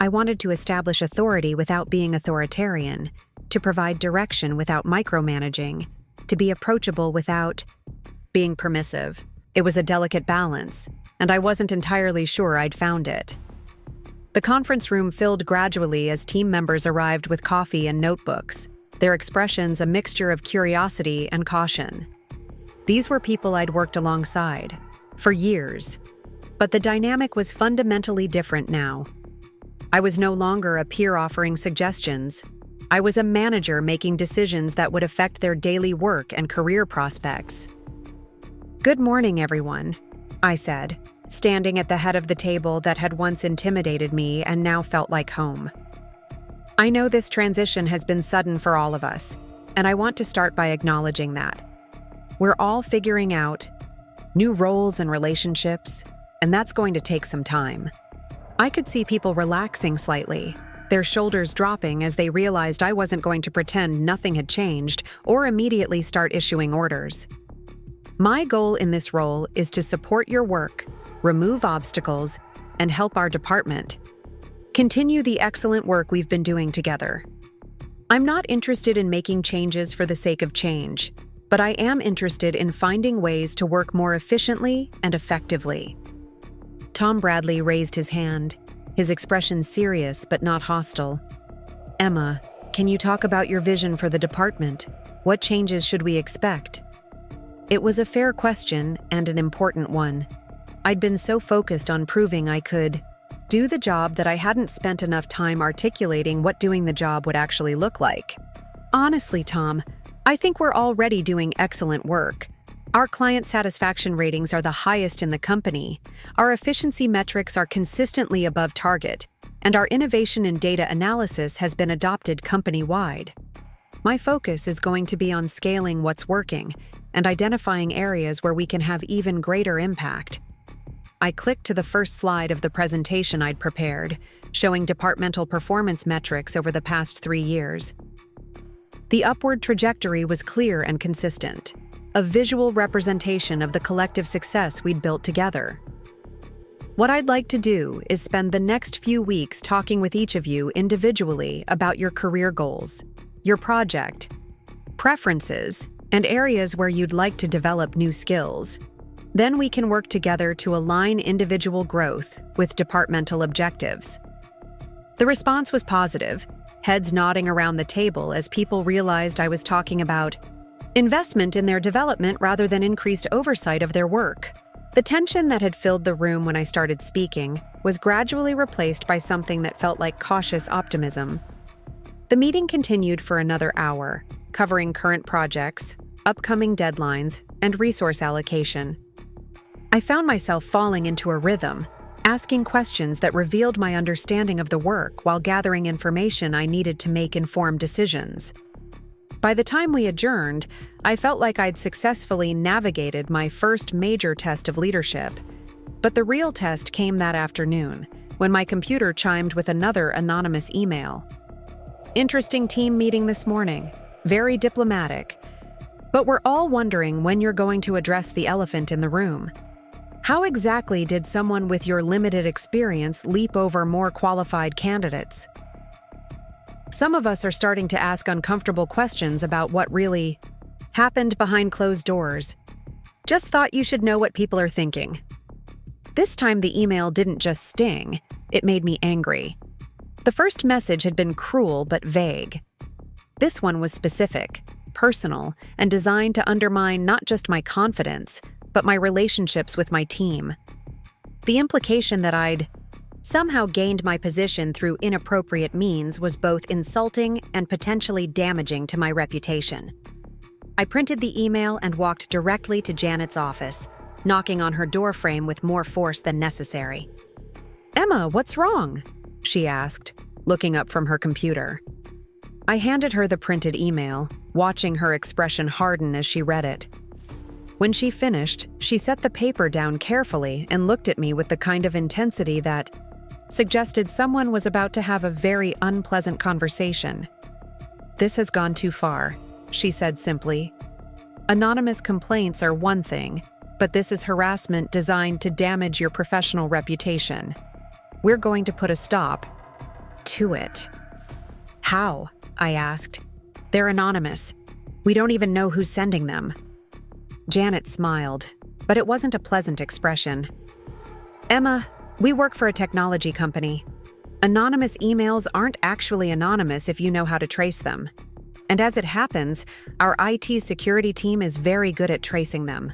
I wanted to establish authority without being authoritarian, to provide direction without micromanaging, to be approachable without being permissive. It was a delicate balance, and I wasn't entirely sure I'd found it. The conference room filled gradually as team members arrived with coffee and notebooks, their expressions a mixture of curiosity and caution. These were people I'd worked alongside for years, but the dynamic was fundamentally different now. I was no longer a peer offering suggestions. I was a manager making decisions that would affect their daily work and career prospects. "Good morning, everyone," I said, standing at the head of the table that had once intimidated me and now felt like home. I know this transition has been sudden for all of us, and I want to start by acknowledging that. We're all figuring out new roles and relationships, and that's going to take some time. I could see people relaxing slightly, their shoulders dropping as they realized I wasn't going to pretend nothing had changed or immediately start issuing orders. My goal in this role is to support your work, remove obstacles, and help our department continue the excellent work we've been doing together. I'm not interested in making changes for the sake of change, but I am interested in finding ways to work more efficiently and effectively. Tom Bradley raised his hand, his expression serious but not hostile. "Emma, can you talk about your vision for the department? What changes should we expect?" It was a fair question and an important one. I'd been so focused on proving I could do the job that I hadn't spent enough time articulating what doing the job would actually look like. Honestly, Tom, I think we're already doing excellent work. Our client satisfaction ratings are the highest in the company, our efficiency metrics are consistently above target, and our innovation in data analysis has been adopted company-wide. My focus is going to be on scaling what's working and identifying areas where we can have even greater impact. I clicked to the first slide of the presentation I'd prepared, showing departmental performance metrics over the past 3 years. The upward trajectory was clear and consistent, a visual representation of the collective success we'd built together. What I'd like to do is spend the next few weeks talking with each of you individually about your career goals, your project, preferences, and areas where you'd like to develop new skills. Then we can work together to align individual growth with departmental objectives. The response was positive, heads nodding around the table as people realized I was talking about investment in their development rather than increased oversight of their work. The tension that had filled the room when I started speaking was gradually replaced by something that felt like cautious optimism. The meeting continued for another hour, covering current projects, upcoming deadlines, and resource allocation. I found myself falling into a rhythm, asking questions that revealed my understanding of the work while gathering information I needed to make informed decisions. By the time we adjourned, I felt like I'd successfully navigated my first major test of leadership. But the real test came that afternoon, when my computer chimed with another anonymous email. "Interesting team meeting this morning. Very diplomatic. But we're all wondering when you're going to address the elephant in the room. How exactly did someone with your limited experience leap over more qualified candidates? Some of us are starting to ask uncomfortable questions about what really happened behind closed doors. Just thought you should know what people are thinking." This time the email didn't just sting, it made me angry. The first message had been cruel but vague. This one was specific, personal, and designed to undermine not just my confidence, but my relationships with my team. The implication that I'd somehow gained my position through inappropriate means was both insulting and potentially damaging to my reputation. I printed the email and walked directly to Janet's office, knocking on her doorframe with more force than necessary. "Emma, what's wrong?" she asked, looking up from her computer. I handed her the printed email, watching her expression harden as she read it. When she finished, she set the paper down carefully and looked at me with the kind of intensity that suggested someone was about to have a very unpleasant conversation. "This has gone too far," she said simply. "Anonymous complaints are one thing, but this is harassment designed to damage your professional reputation. We're going to put a stop to it." "How?" I asked. "They're anonymous. We don't even know who's sending them." Janet smiled, but it wasn't a pleasant expression. "Emma, we work for a technology company. Anonymous emails aren't actually anonymous if you know how to trace them. And as it happens, our IT security team is very good at tracing them."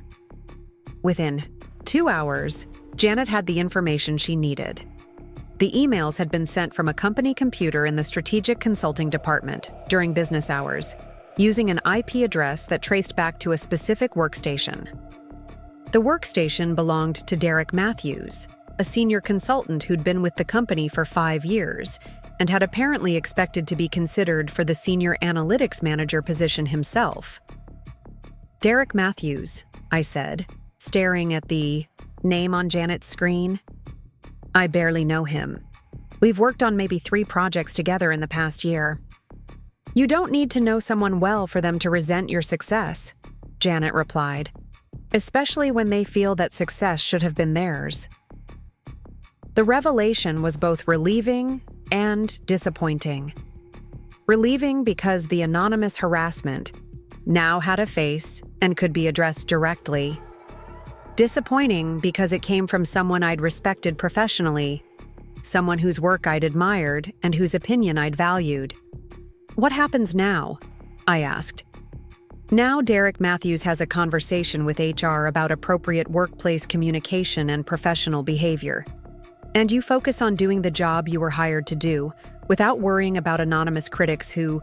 Within 2 hours, Janet had the information she needed. The emails had been sent from a company computer in the strategic consulting department during business hours, using an IP address that traced back to a specific workstation. The workstation belonged to Derek Matthews, a senior consultant who'd been with the company for 5 years and had apparently expected to be considered for the senior analytics manager position himself. "Derek Matthews," I said, staring at the name on Janet's screen. "I barely know him. We've worked on maybe 3 projects together in the past year." "You don't need to know someone well for them to resent your success," Janet replied, "especially when they feel that success should have been theirs." The revelation was both relieving and disappointing. Relieving because the anonymous harassment now had a face and could be addressed directly. Disappointing because it came from someone I'd respected professionally, someone whose work I'd admired and whose opinion I'd valued. "What happens now?" I asked. "Now Derek Matthews has a conversation with HR about appropriate workplace communication and professional behavior. And you focus on doing the job you were hired to do, without worrying about anonymous critics who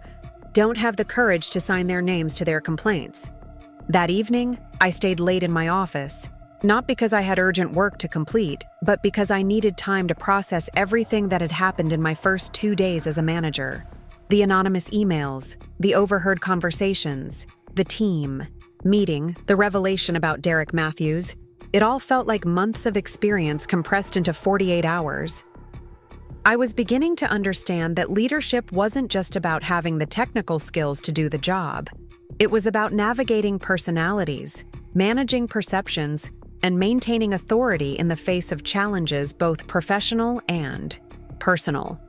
don't have the courage to sign their names to their complaints." That evening, I stayed late in my office, not because I had urgent work to complete, but because I needed time to process everything that had happened in my first 2 days as a manager. The anonymous emails, the overheard conversations, the team, meeting, the revelation about Derek Matthews. It all felt like months of experience compressed into 48 hours. I was beginning to understand that leadership wasn't just about having the technical skills to do the job. It was about navigating personalities, managing perceptions, and maintaining authority in the face of challenges both professional and personal.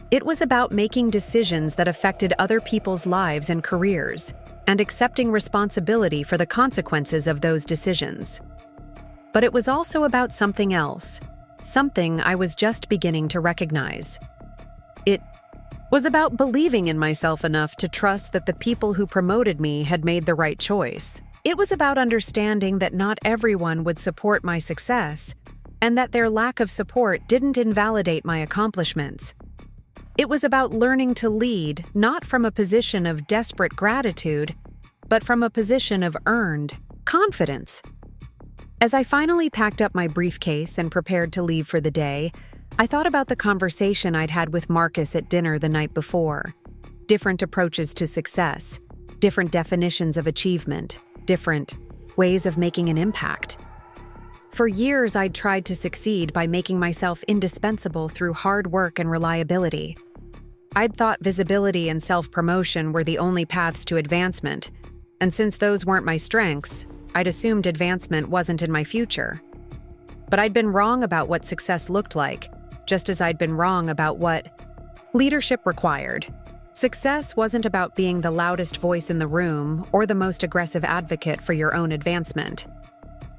It was about making decisions that affected other people's lives and careers, and accepting responsibility for the consequences of those decisions. But it was also about something else, something I was just beginning to recognize. It was about believing in myself enough to trust that the people who promoted me had made the right choice, It was about understanding that not everyone would support my success, and that their lack of support didn't invalidate my accomplishments. It was about learning to lead not from a position of desperate gratitude, but from a position of earned confidence. As I finally packed up my briefcase and prepared to leave for the day, I thought about the conversation I'd had with Marcus at dinner the night before. Different approaches to success, different definitions of achievement, different ways of making an impact. For years, I'd tried to succeed by making myself indispensable through hard work and reliability. I'd thought visibility and self-promotion were the only paths to advancement, and since those weren't my strengths, I'd assumed advancement wasn't in my future. But I'd been wrong about what success looked like, just as I'd been wrong about what leadership required. Success wasn't about being the loudest voice in the room or the most aggressive advocate for your own advancement.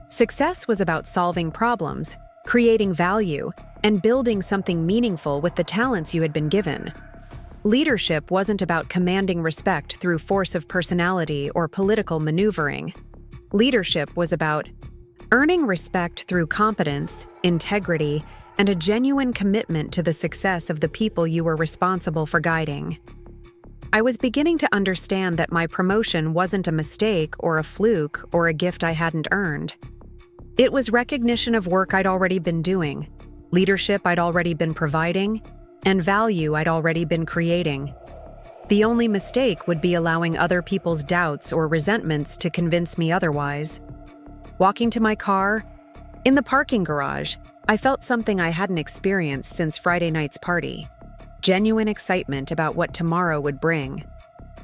Success was about solving problems, creating value, and building something meaningful with the talents you had been given. Leadership wasn't about commanding respect through force of personality or political maneuvering. Leadership was about earning respect through competence, integrity, and a genuine commitment to the success of the people you were responsible for guiding. I was beginning to understand that my promotion wasn't a mistake or a fluke or a gift I hadn't earned. It was recognition of work I'd already been doing, leadership I'd already been providing, and value I'd already been creating. The only mistake would be allowing other people's doubts or resentments to convince me otherwise. Walking to my car, in the parking garage, I felt something I hadn't experienced since Friday night's party. Genuine excitement about what tomorrow would bring.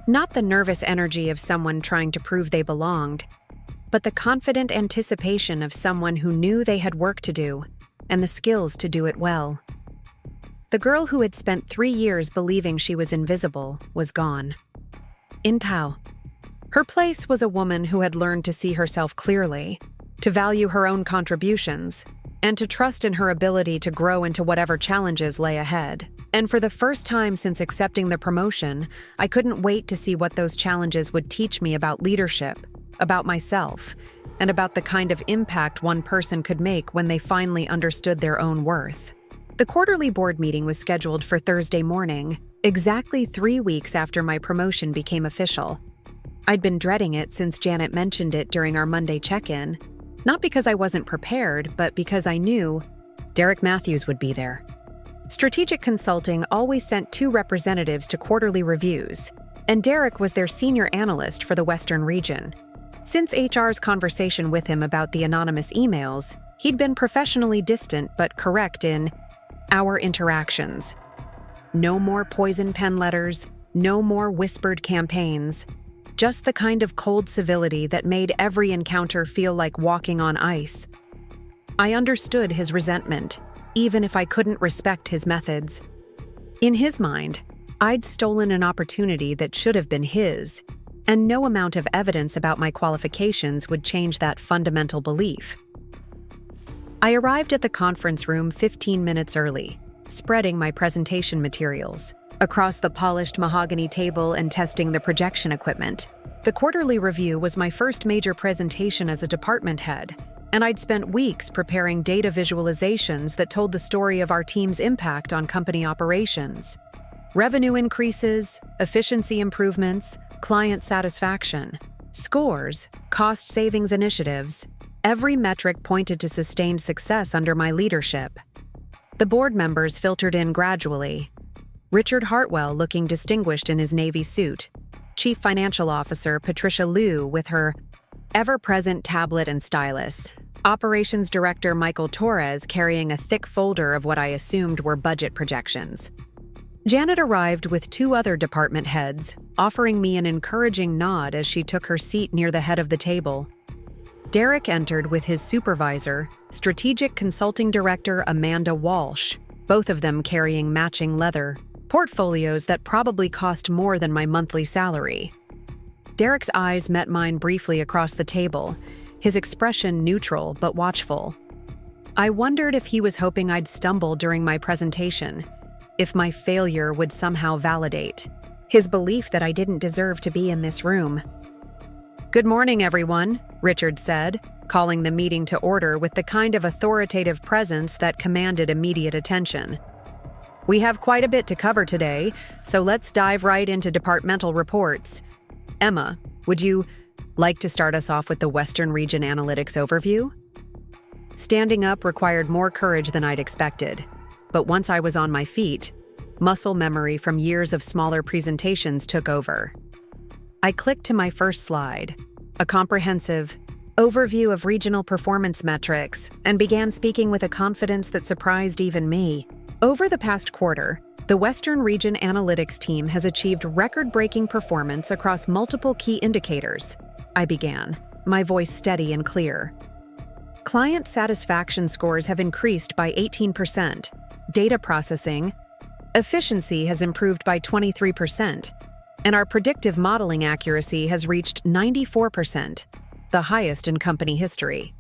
Not the nervous energy of someone trying to prove they belonged, but the confident anticipation of someone who knew they had work to do and the skills to do it well. The girl who had spent 3 years believing she was invisible was gone. In Tao. Her place was a woman who had learned to see herself clearly, to value her own contributions, and to trust in her ability to grow into whatever challenges lay ahead. And for the first time since accepting the promotion, I couldn't wait to see what those challenges would teach me about leadership, about myself, and about the kind of impact one person could make when they finally understood their own worth. The quarterly board meeting was scheduled for Thursday morning, exactly 3 weeks after my promotion became official. I'd been dreading it since Janet mentioned it during our Monday check-in, not because I wasn't prepared, but because I knew Derek Matthews would be there. Strategic Consulting always sent 2 representatives to quarterly reviews, and Derek was their senior analyst for the Western region. Since HR's conversation with him about the anonymous emails, he'd been professionally distant but correct in our interactions. No more poison pen letters, no more whispered campaigns, just the kind of cold civility that made every encounter feel like walking on ice. I understood his resentment, even if I couldn't respect his methods. In his mind, I'd stolen an opportunity that should have been his, and no amount of evidence about my qualifications would change that fundamental belief. I arrived at the conference room 15 minutes early, spreading my presentation materials across the polished mahogany table and testing the projection equipment. The quarterly review was my first major presentation as a department head, and I'd spent weeks preparing data visualizations that told the story of our team's impact on company operations. Revenue increases, efficiency improvements, client satisfaction, scores, cost savings initiatives. Every metric pointed to sustained success under my leadership. The board members filtered in gradually. Richard Hartwell looking distinguished in his navy suit. Chief Financial Officer Patricia Liu with her ever-present tablet and stylus. Operations Director Michael Torres carrying a thick folder of what I assumed were budget projections. Janet arrived with 2 other department heads, offering me an encouraging nod as she took her seat near the head of the table. Derek entered with his supervisor, Strategic Consulting Director Amanda Walsh, both of them carrying matching leather portfolios that probably cost more than my monthly salary. Derek's eyes met mine briefly across the table, his expression neutral but watchful. I wondered if he was hoping I'd stumble during my presentation, if my failure would somehow validate his belief that I didn't deserve to be in this room. Good morning, everyone, Richard said, calling the meeting to order with the kind of authoritative presence that commanded immediate attention. We have quite a bit to cover today, so let's dive right into departmental reports. Emma, would you like to start us off with the Western Region Analytics overview? Standing up required more courage than I'd expected, but once I was on my feet, muscle memory from years of smaller presentations took over. I clicked to my first slide, a comprehensive overview of regional performance metrics, and began speaking with a confidence that surprised even me. Over the past quarter, the Western Region Analytics team has achieved record-breaking performance across multiple key indicators. I began, my voice steady and clear. Client satisfaction scores have increased by 18%. Data processing efficiency has improved by 23%. And our predictive modeling accuracy has reached 94%, the highest in company history.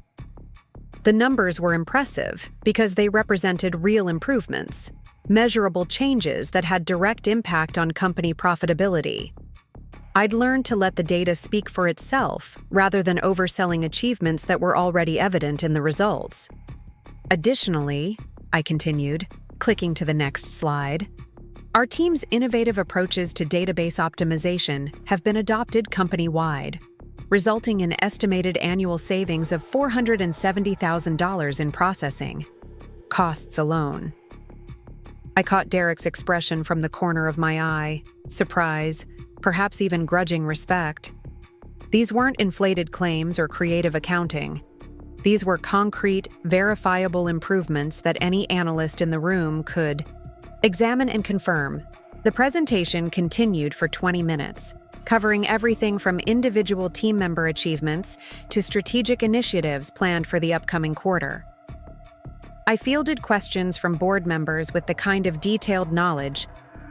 The numbers were impressive because they represented real improvements, measurable changes that had direct impact on company profitability. I'd learned to let the data speak for itself rather than overselling achievements that were already evident in the results. Additionally, I continued, clicking to the next slide, our team's innovative approaches to database optimization have been adopted company-wide, resulting in estimated annual savings of $470,000 in processing costs alone. I caught Derek's expression from the corner of my eye, surprise, perhaps even grudging respect. These weren't inflated claims or creative accounting. These were concrete, verifiable improvements that any analyst in the room could examine and confirm. The presentation continued for 20 minutes, covering everything from individual team member achievements to strategic initiatives planned for the upcoming quarter. I fielded questions from board members with the kind of detailed knowledge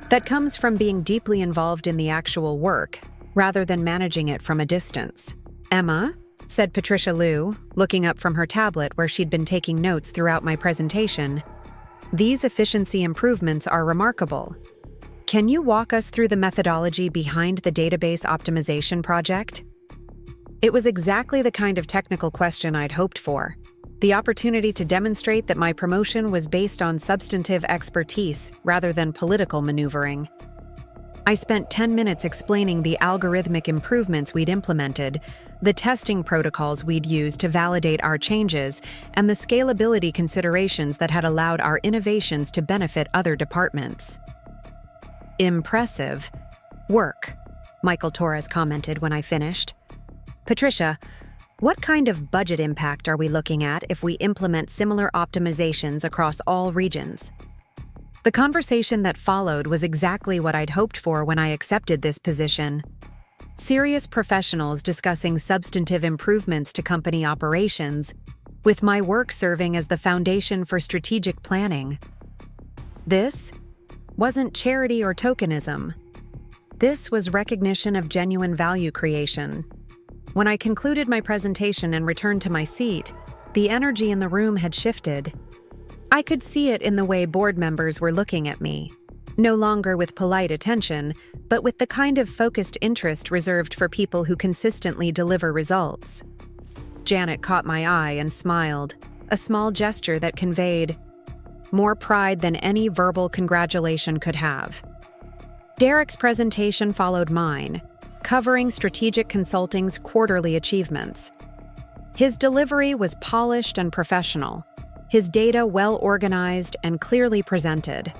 that comes from being deeply involved in the actual work, rather than managing it from a distance. Emma, said Patricia Liu, looking up from her tablet where she'd been taking notes throughout my presentation, these efficiency improvements are remarkable. Can you walk us through the methodology behind the database optimization project? It was exactly the kind of technical question I'd hoped for, the opportunity to demonstrate that my promotion was based on substantive expertise rather than political maneuvering. I spent 10 minutes explaining the algorithmic improvements we'd implemented, the testing protocols we'd used to validate our changes, and the scalability considerations that had allowed our innovations to benefit other departments. Impressive work, Michael Torres commented when I finished. Patricia, what kind of budget impact are we looking at if we implement similar optimizations across all regions? The conversation that followed was exactly what I'd hoped for when I accepted this position. Serious professionals discussing substantive improvements to company operations, with my work serving as the foundation for strategic planning. This wasn't charity or tokenism. This was recognition of genuine value creation. When I concluded my presentation and returned to my seat, the energy in the room had shifted. I could see it in the way board members were looking at me, no longer with polite attention, but with the kind of focused interest reserved for people who consistently deliver results. Janet caught my eye and smiled, a small gesture that conveyed more pride than any verbal congratulation could have. Derek's presentation followed mine, covering Strategic Consulting's quarterly achievements. His delivery was polished and professional, his data well organized and clearly presented.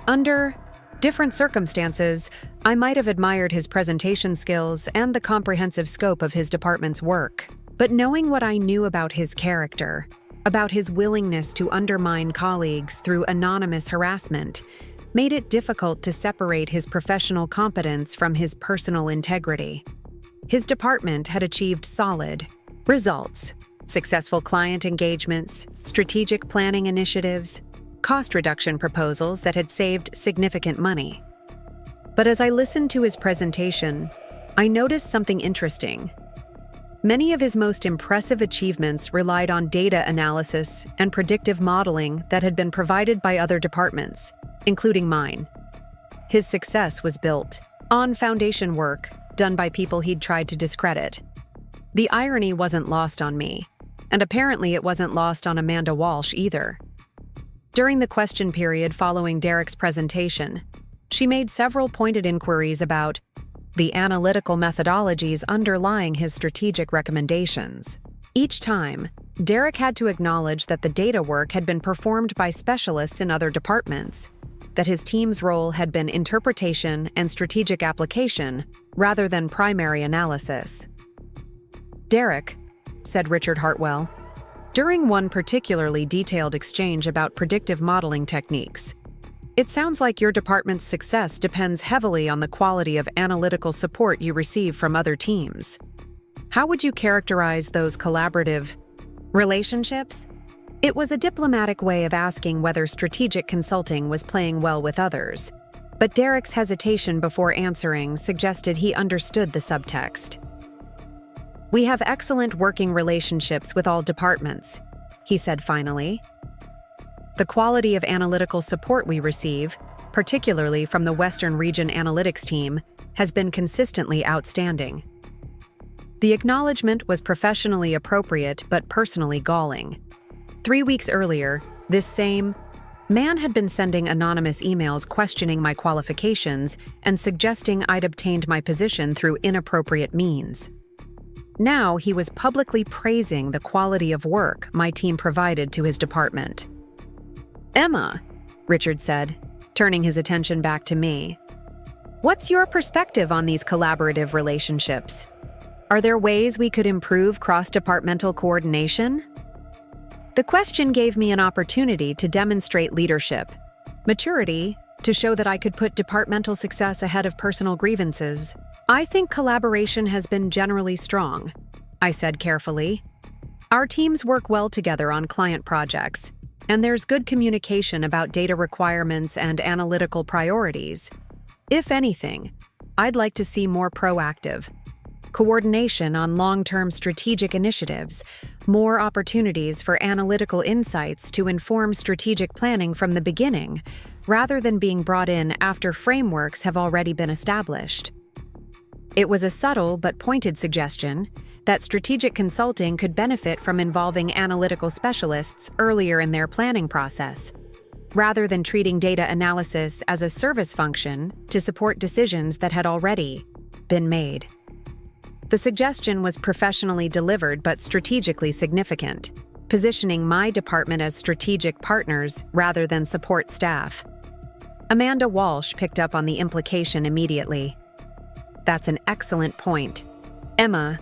Under different circumstances, I might have admired his presentation skills and the comprehensive scope of his department's work. But knowing what I knew about his character, about his willingness to undermine colleagues through anonymous harassment, made it difficult to separate his professional competence from his personal integrity. His department had achieved solid results, successful client engagements, strategic planning initiatives, cost reduction proposals that had saved significant money. But as I listened to his presentation, I noticed something interesting. Many of his most impressive achievements relied on data analysis and predictive modeling that had been provided by other departments, including mine. His success was built on foundation work done by people he'd tried to discredit, The irony wasn't lost on me, and apparently it wasn't lost on Amanda Walsh either. During the question period following Derek's presentation, she made several pointed inquiries about the analytical methodologies underlying his strategic recommendations. Each time, Derek had to acknowledge that the data work had been performed by specialists in other departments, that his team's role had been interpretation and strategic application rather than primary analysis. "Derek," said Richard Hartwell, during one particularly detailed exchange about predictive modeling techniques, "it sounds like your department's success depends heavily on the quality of analytical support you receive from other teams. How would you characterize those collaborative relationships?" It was a diplomatic way of asking whether strategic consulting was playing well with others, but Derek's hesitation before answering suggested he understood the subtext. "We have excellent working relationships with all departments," he said finally. "The quality of analytical support we receive, particularly from the Western Region Analytics team, has been consistently outstanding." The acknowledgement was professionally appropriate but personally galling. 3 weeks earlier, this same man had been sending anonymous emails questioning my qualifications and suggesting I'd obtained my position through inappropriate means. Now he was publicly praising the quality of work my team provided to his department. "Emma," Richard said, turning his attention back to me, "what's your perspective on these collaborative relationships? Are there ways we could improve cross-departmental coordination?" The question gave me an opportunity to demonstrate leadership, maturity, to show that I could put departmental success ahead of personal grievances. "I think collaboration has been generally strong," I said carefully. "Our teams work well together on client projects, and there's good communication about data requirements and analytical priorities. If anything, I'd like to see more proactive coordination on long-term strategic initiatives, more opportunities for analytical insights to inform strategic planning from the beginning, rather than being brought in after frameworks have already been established." It was a subtle but pointed suggestion that strategic consulting could benefit from involving analytical specialists earlier in their planning process, rather than treating data analysis as a service function to support decisions that had already been made. The suggestion was professionally delivered but strategically significant, positioning my department as strategic partners rather than support staff. Amanda Walsh picked up on the implication immediately. "That's an excellent point. Emma,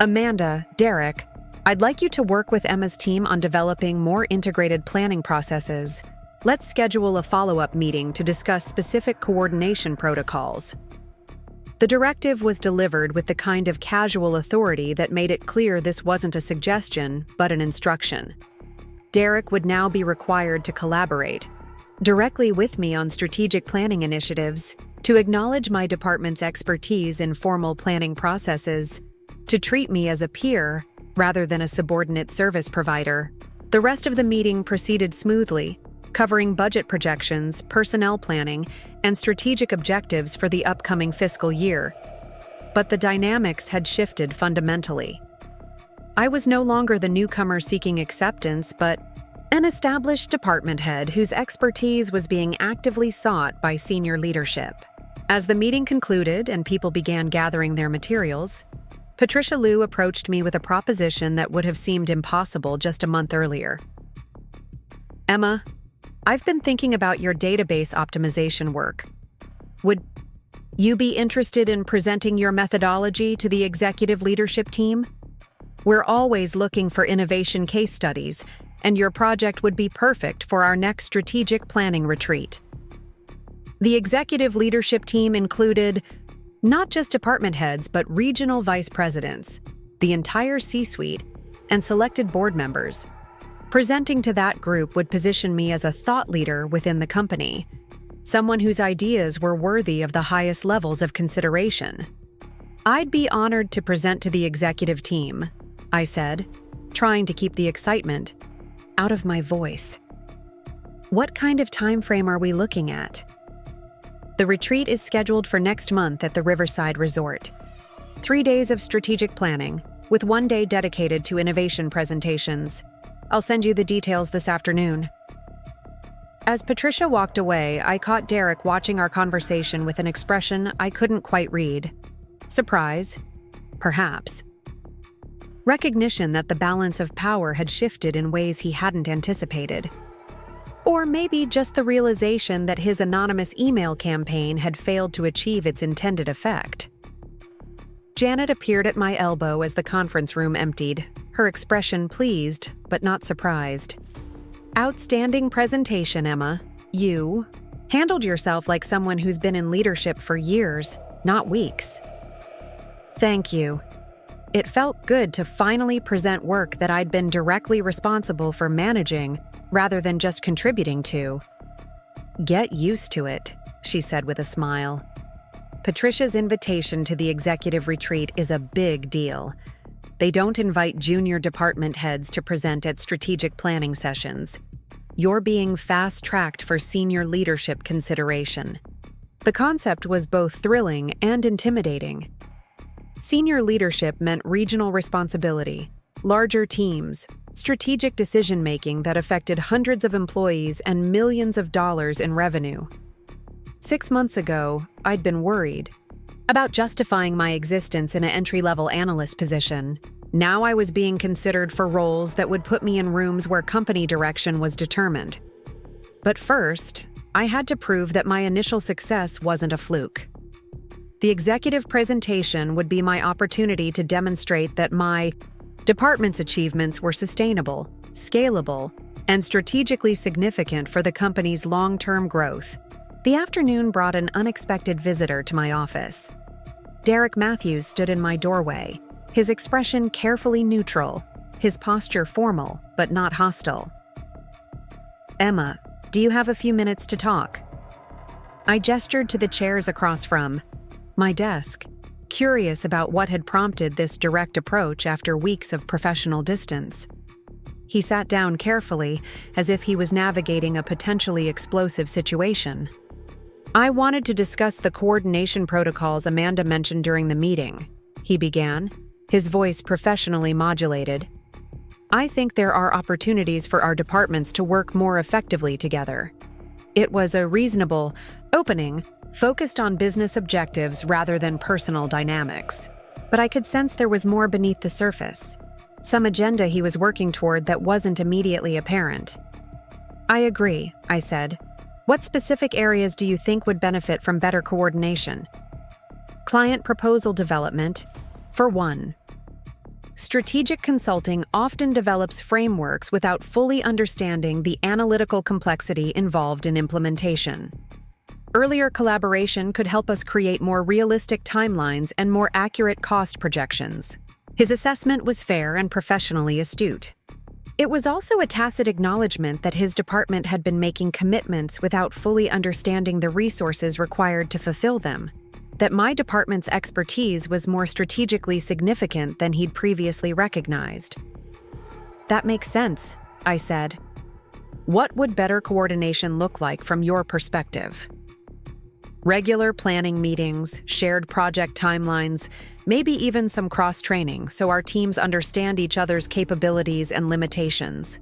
Amanda, Derek, I'd like you to work with Emma's team on developing more integrated planning processes. Let's schedule a follow-up meeting to discuss specific coordination protocols." The directive was delivered with the kind of casual authority that made it clear this wasn't a suggestion, but an instruction. Derek would now be required to collaborate directly with me on strategic planning initiatives, to acknowledge my department's expertise in formal planning processes, to treat me as a peer rather than a subordinate service provider. The rest of the meeting proceeded smoothly, covering budget projections, personnel planning, and strategic objectives for the upcoming fiscal year. But the dynamics had shifted fundamentally. I was no longer the newcomer seeking acceptance, but an established department head whose expertise was being actively sought by senior leadership. As the meeting concluded and people began gathering their materials, Patricia Liu approached me with a proposition that would have seemed impossible just a month earlier. "Emma, I've been thinking about your database optimization work. Would you be interested in presenting your methodology to the executive leadership team? We're always looking for innovation case studies, and your project would be perfect for our next strategic planning retreat." The executive leadership team included not just department heads, but regional vice presidents, the entire C-suite, and selected board members. Presenting to that group would position me as a thought leader within the company, someone whose ideas were worthy of the highest levels of consideration. "I'd be honored to present to the executive team," I said, trying to keep the excitement out of my voice. "What kind of time frame are we looking at?" "The retreat is scheduled for next month at the Riverside Resort. 3 days of strategic planning, with one day dedicated to innovation presentations. I'll send you the details this afternoon. As Patricia walked away, I caught Derek watching our conversation with an expression I couldn't quite read. Surprise? Perhaps. Recognition that the balance of power had shifted in ways he hadn't anticipated. Or maybe just the realization that his anonymous email campaign had failed to achieve its intended effect. Janet appeared at my elbow as the conference room emptied, her expression pleased, but not surprised. Outstanding presentation, Emma. You handled yourself like someone who's been in leadership for years, not weeks. Thank you. It felt good to finally present work that I'd been directly responsible for managing, rather than just contributing to. Get used to it, she said with a smile. Patricia's invitation to the executive retreat is a big deal. They don't invite junior department heads to present at strategic planning sessions. You're being fast-tracked for senior leadership consideration. The concept was both thrilling and intimidating. Senior leadership meant regional responsibility, larger teams, strategic decision-making that affected hundreds of employees and millions of dollars in revenue. 6 months ago, I'd been worried about justifying my existence in an entry-level analyst position. Now I was being considered for roles that would put me in rooms where company direction was determined. But first, I had to prove that my initial success wasn't a fluke. The executive presentation would be my opportunity to demonstrate that my department's achievements were sustainable, scalable, and strategically significant for the company's long-term growth. The afternoon brought an unexpected visitor to my office. Derek Matthews stood in my doorway, his expression carefully neutral, his posture formal but not hostile. Emma, do you have a few minutes to talk? I gestured to the chairs across from my desk, curious about what had prompted this direct approach after weeks of professional distance. He sat down carefully, as if he was navigating a potentially explosive situation. I wanted to discuss the coordination protocols Amanda mentioned during the meeting, he began, his voice professionally modulated. I think there are opportunities for our departments to work more effectively together. It was a reasonable opening, focused on business objectives rather than personal dynamics. But I could sense there was more beneath the surface, some agenda he was working toward that wasn't immediately apparent. I agree, I said. What specific areas do you think would benefit from better coordination? Client proposal development, for one. Strategic consulting often develops frameworks without fully understanding the analytical complexity involved in implementation. Earlier collaboration could help us create more realistic timelines and more accurate cost projections. His assessment was fair and professionally astute. It was also a tacit acknowledgement that his department had been making commitments without fully understanding the resources required to fulfill them, that my department's expertise was more strategically significant than he'd previously recognized. That makes sense, I said. What would better coordination look like from your perspective? Regular planning meetings, shared project timelines, maybe even some cross-training so our teams understand each other's capabilities and limitations.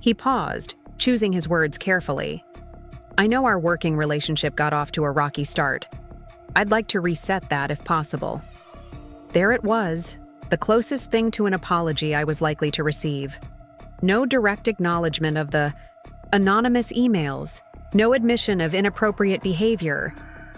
He paused, choosing his words carefully. I know our working relationship got off to a rocky start. I'd like to reset that if possible. There it was, the closest thing to an apology I was likely to receive. No direct acknowledgement of the anonymous emails, no admission of inappropriate behavior,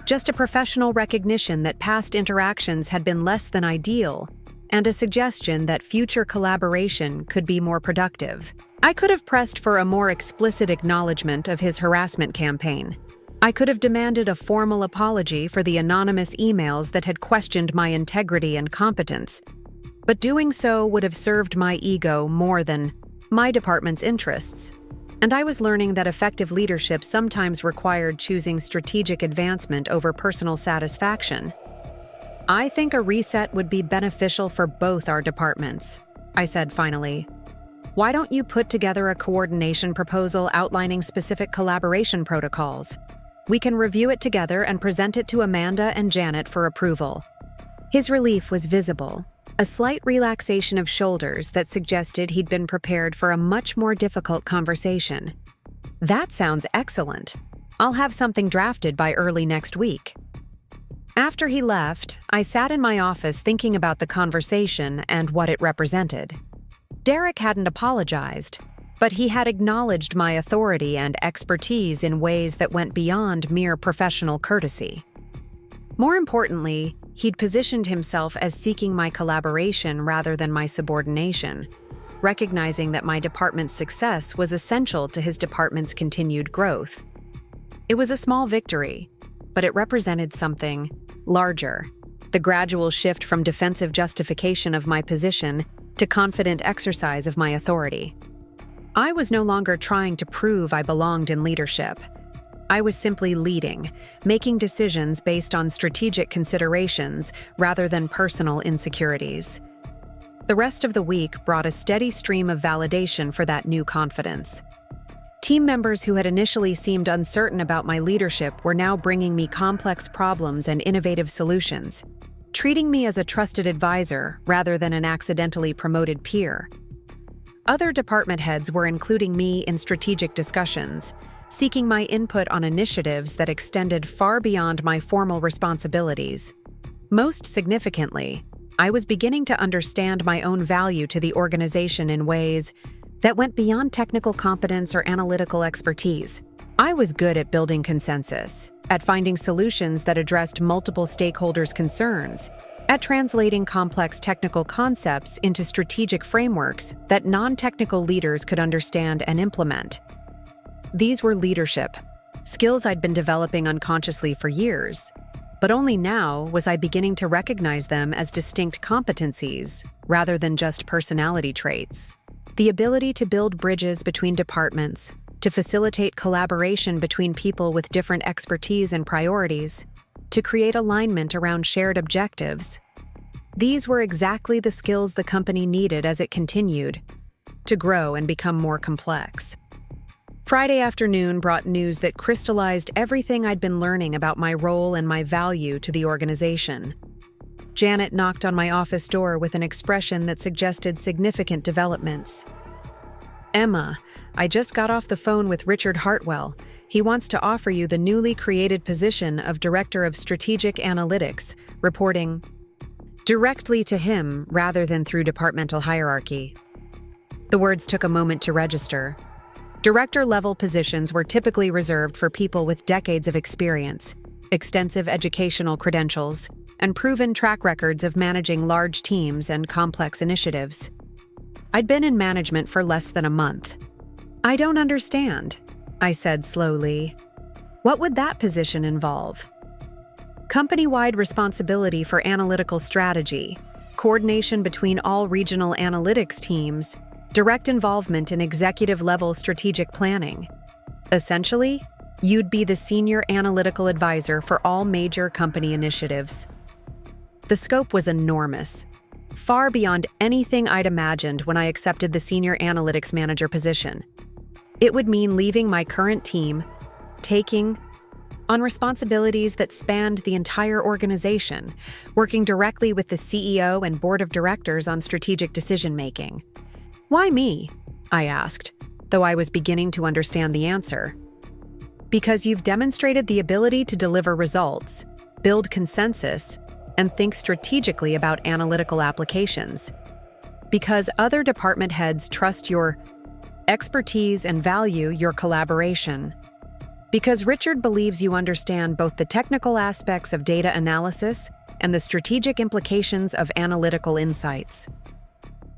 just a professional recognition that past interactions had been less than ideal, and a suggestion that future collaboration could be more productive. I could have pressed for a more explicit acknowledgement of his harassment campaign. I could have demanded a formal apology for the anonymous emails that had questioned my integrity and competence, but doing so would have served my ego more than my department's interests. And I was learning that effective leadership sometimes required choosing strategic advancement over personal satisfaction. I think a reset would be beneficial for both our departments, I said finally. Why don't you put together a coordination proposal outlining specific collaboration protocols? We can review it together and present it to Amanda and Janet for approval. His relief was visible. a slight relaxation of shoulders that suggested he'd been prepared for a much more difficult conversation. "That sounds excellent. I'll have something drafted by early next week." After he left, I sat in my office thinking about the conversation and what it represented. Derek hadn't apologized, but he had acknowledged my authority and expertise in ways that went beyond mere professional courtesy. More importantly, he'd positioned himself as seeking my collaboration rather than my subordination, recognizing that my department's success was essential to his department's continued growth. It was a small victory, but it represented something larger: the gradual shift from defensive justification of my position to confident exercise of my authority. I was no longer trying to prove I belonged in leadership. I was simply leading, making decisions based on strategic considerations rather than personal insecurities. The rest of the week brought a steady stream of validation for that new confidence. Team members who had initially seemed uncertain about my leadership were now bringing me complex problems and innovative solutions, treating me as a trusted advisor rather than an accidentally promoted peer. Other department heads were including me in strategic discussions, seeking my input on initiatives that extended far beyond my formal responsibilities. Most significantly, I was beginning to understand my own value to the organization in ways that went beyond technical competence or analytical expertise. I was good at building consensus, at finding solutions that addressed multiple stakeholders' concerns, at translating complex technical concepts into strategic frameworks that non-technical leaders could understand and implement. These were leadership, skills I'd been developing unconsciously for years, but only now was I beginning to recognize them as distinct competencies rather than just personality traits. The ability to build bridges between departments, to facilitate collaboration between people with different expertise and priorities, to create alignment around shared objectives. These were exactly the skills the company needed as it continued to grow and become more complex. Friday afternoon brought news that crystallized everything I'd been learning about my role and my value to the organization. Janet knocked on my office door with an expression that suggested significant developments. "Emma, I just got off the phone with Richard Hartwell. He wants to offer you the newly created position of Director of Strategic Analytics, reporting directly to him rather than through departmental hierarchy." The words took a moment to register. Director-level positions were typically reserved for people with decades of experience, extensive educational credentials, and proven track records of managing large teams and complex initiatives. I'd been in management for less than a month. "I don't understand," I said slowly. "What would that position involve?" "Company-wide responsibility for analytical strategy, coordination between all regional analytics teams, direct involvement in executive-level strategic planning. Essentially, you'd be the senior analytical advisor for all major company initiatives." The scope was enormous, far beyond anything I'd imagined when I accepted the senior analytics manager position. It would mean leaving my current team, taking on responsibilities that spanned the entire organization, working directly with the CEO and board of directors on strategic decision-making. "Why me?" I asked, though I was beginning to understand the answer. "Because you've demonstrated the ability to deliver results, build consensus, and think strategically about analytical applications. Because other department heads trust your expertise and value your collaboration. Because Richard believes you understand both the technical aspects of data analysis and the strategic implications of analytical insights."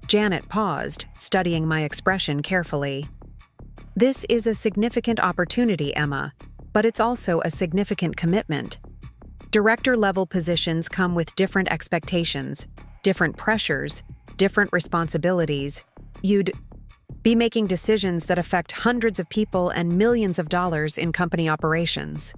Janet paused, studying my expression carefully. "This is a significant opportunity, Emma, but it's also a significant commitment. Director-level positions come with different expectations, different pressures, different responsibilities. You'd be making decisions that affect hundreds of people and millions of dollars in company operations."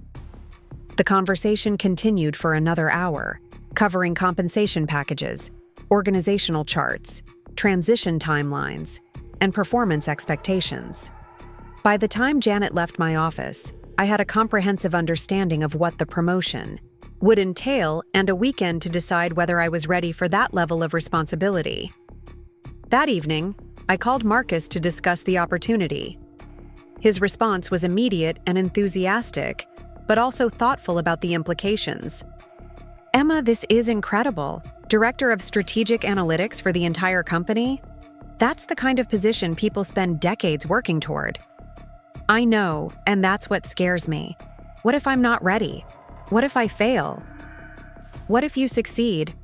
The conversation continued for another hour, covering compensation packages, organizational charts, transition timelines, and performance expectations. By the time Janet left my office, I had a comprehensive understanding of what the promotion, would entail, and a weekend to decide whether I was ready for that level of responsibility. That evening, I called Marcus to discuss the opportunity. His response was immediate and enthusiastic, but also thoughtful about the implications. "Emma, this is incredible. Director of Strategic Analytics for the entire company? That's the kind of position people spend decades working toward." "I know, and that's what scares me. What if I'm not ready? What if I fail?" "What if you succeed?"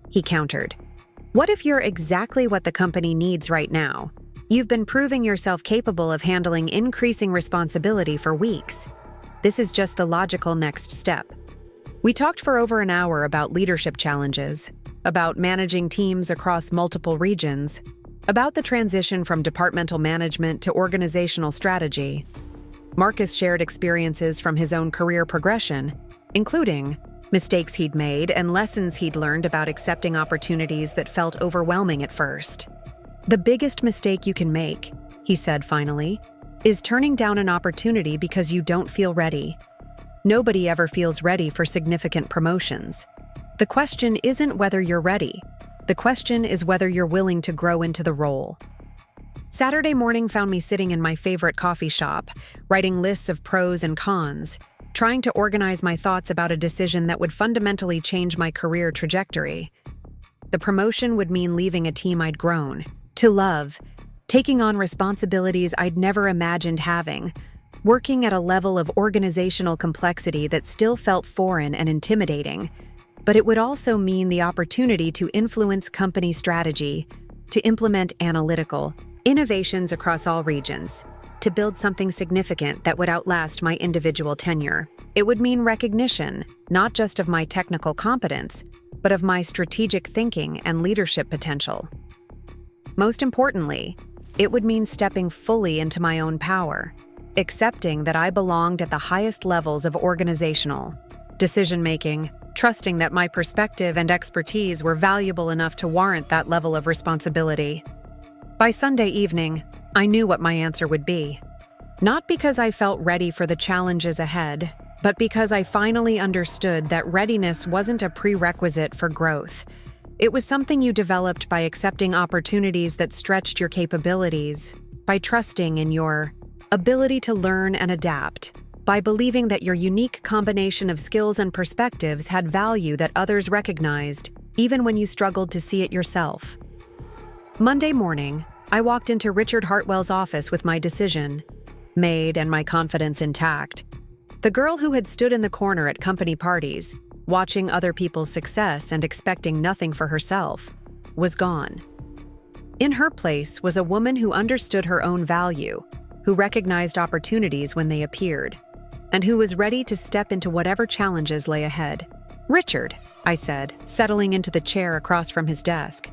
he countered. "What if you're exactly what the company needs right now? You've been proving yourself capable of handling increasing responsibility for weeks. This is just the logical next step." We talked for over an hour about leadership challenges, about managing teams across multiple regions, about the transition from departmental management to organizational strategy. Marcus shared experiences from his own career progression, including mistakes he'd made and lessons he'd learned about accepting opportunities that felt overwhelming at first. "The biggest mistake you can make," he said finally, "is turning down an opportunity because you don't feel ready. Nobody ever feels ready for significant promotions. The question isn't whether you're ready. The question is whether you're willing to grow into the role." Saturday morning found me sitting in my favorite coffee shop, writing lists of pros and cons, trying to organize my thoughts about a decision that would fundamentally change my career trajectory. The promotion would mean leaving a team I'd grown to love, taking on responsibilities I'd never imagined having, working at a level of organizational complexity that still felt foreign and intimidating. But it would also mean the opportunity to influence company strategy, to implement analytical innovations across all regions, to build something significant that would outlast my individual tenure. It would mean recognition, not just of my technical competence, but of my strategic thinking and leadership potential. Most importantly, it would mean stepping fully into my own power, accepting that I belonged at the highest levels of organizational decision-making, trusting that my perspective and expertise were valuable enough to warrant that level of responsibility. By Sunday evening, I knew what my answer would be. Not because I felt ready for the challenges ahead, but because I finally understood that readiness wasn't a prerequisite for growth. It was something you developed by accepting opportunities that stretched your capabilities, by trusting in your ability to learn and adapt, by believing that your unique combination of skills and perspectives had value that others recognized, even when you struggled to see it yourself. Monday morning, I walked into Richard Hartwell's office with my decision made and my confidence intact. The girl who had stood in the corner at company parties, watching other people's success and expecting nothing for herself, was gone. In her place was a woman who understood her own value, who recognized opportunities when they appeared, and who was ready to step into whatever challenges lay ahead. "Richard," I said, settling into the chair across from his desk,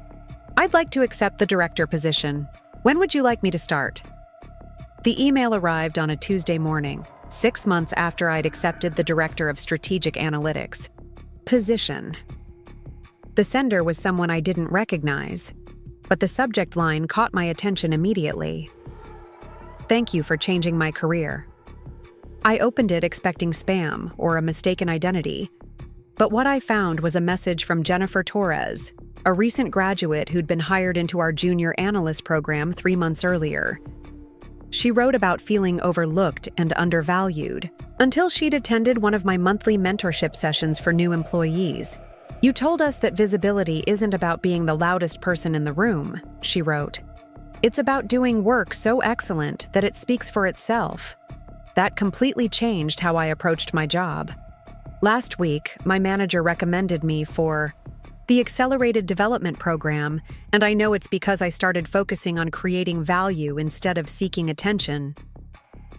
"I'd like to accept the director position. When would you like me to start?" The email arrived on a Tuesday morning, 6 months after I'd accepted the Director of Strategic Analytics position. The sender was someone I didn't recognize, but the subject line caught my attention immediately. "Thank you for changing my career." I opened it expecting spam or a mistaken identity, but what I found was a message from Jennifer Torres, a recent graduate who'd been hired into our junior analyst program 3 months earlier. She wrote about feeling overlooked and undervalued until she'd attended one of my monthly mentorship sessions for new employees. "You told us that visibility isn't about being the loudest person in the room," she wrote. "It's about doing work so excellent that it speaks for itself." That completely changed how I approached my job. Last week, my manager recommended me for the Accelerated Development Program, and I know it's because I started focusing on creating value instead of seeking attention.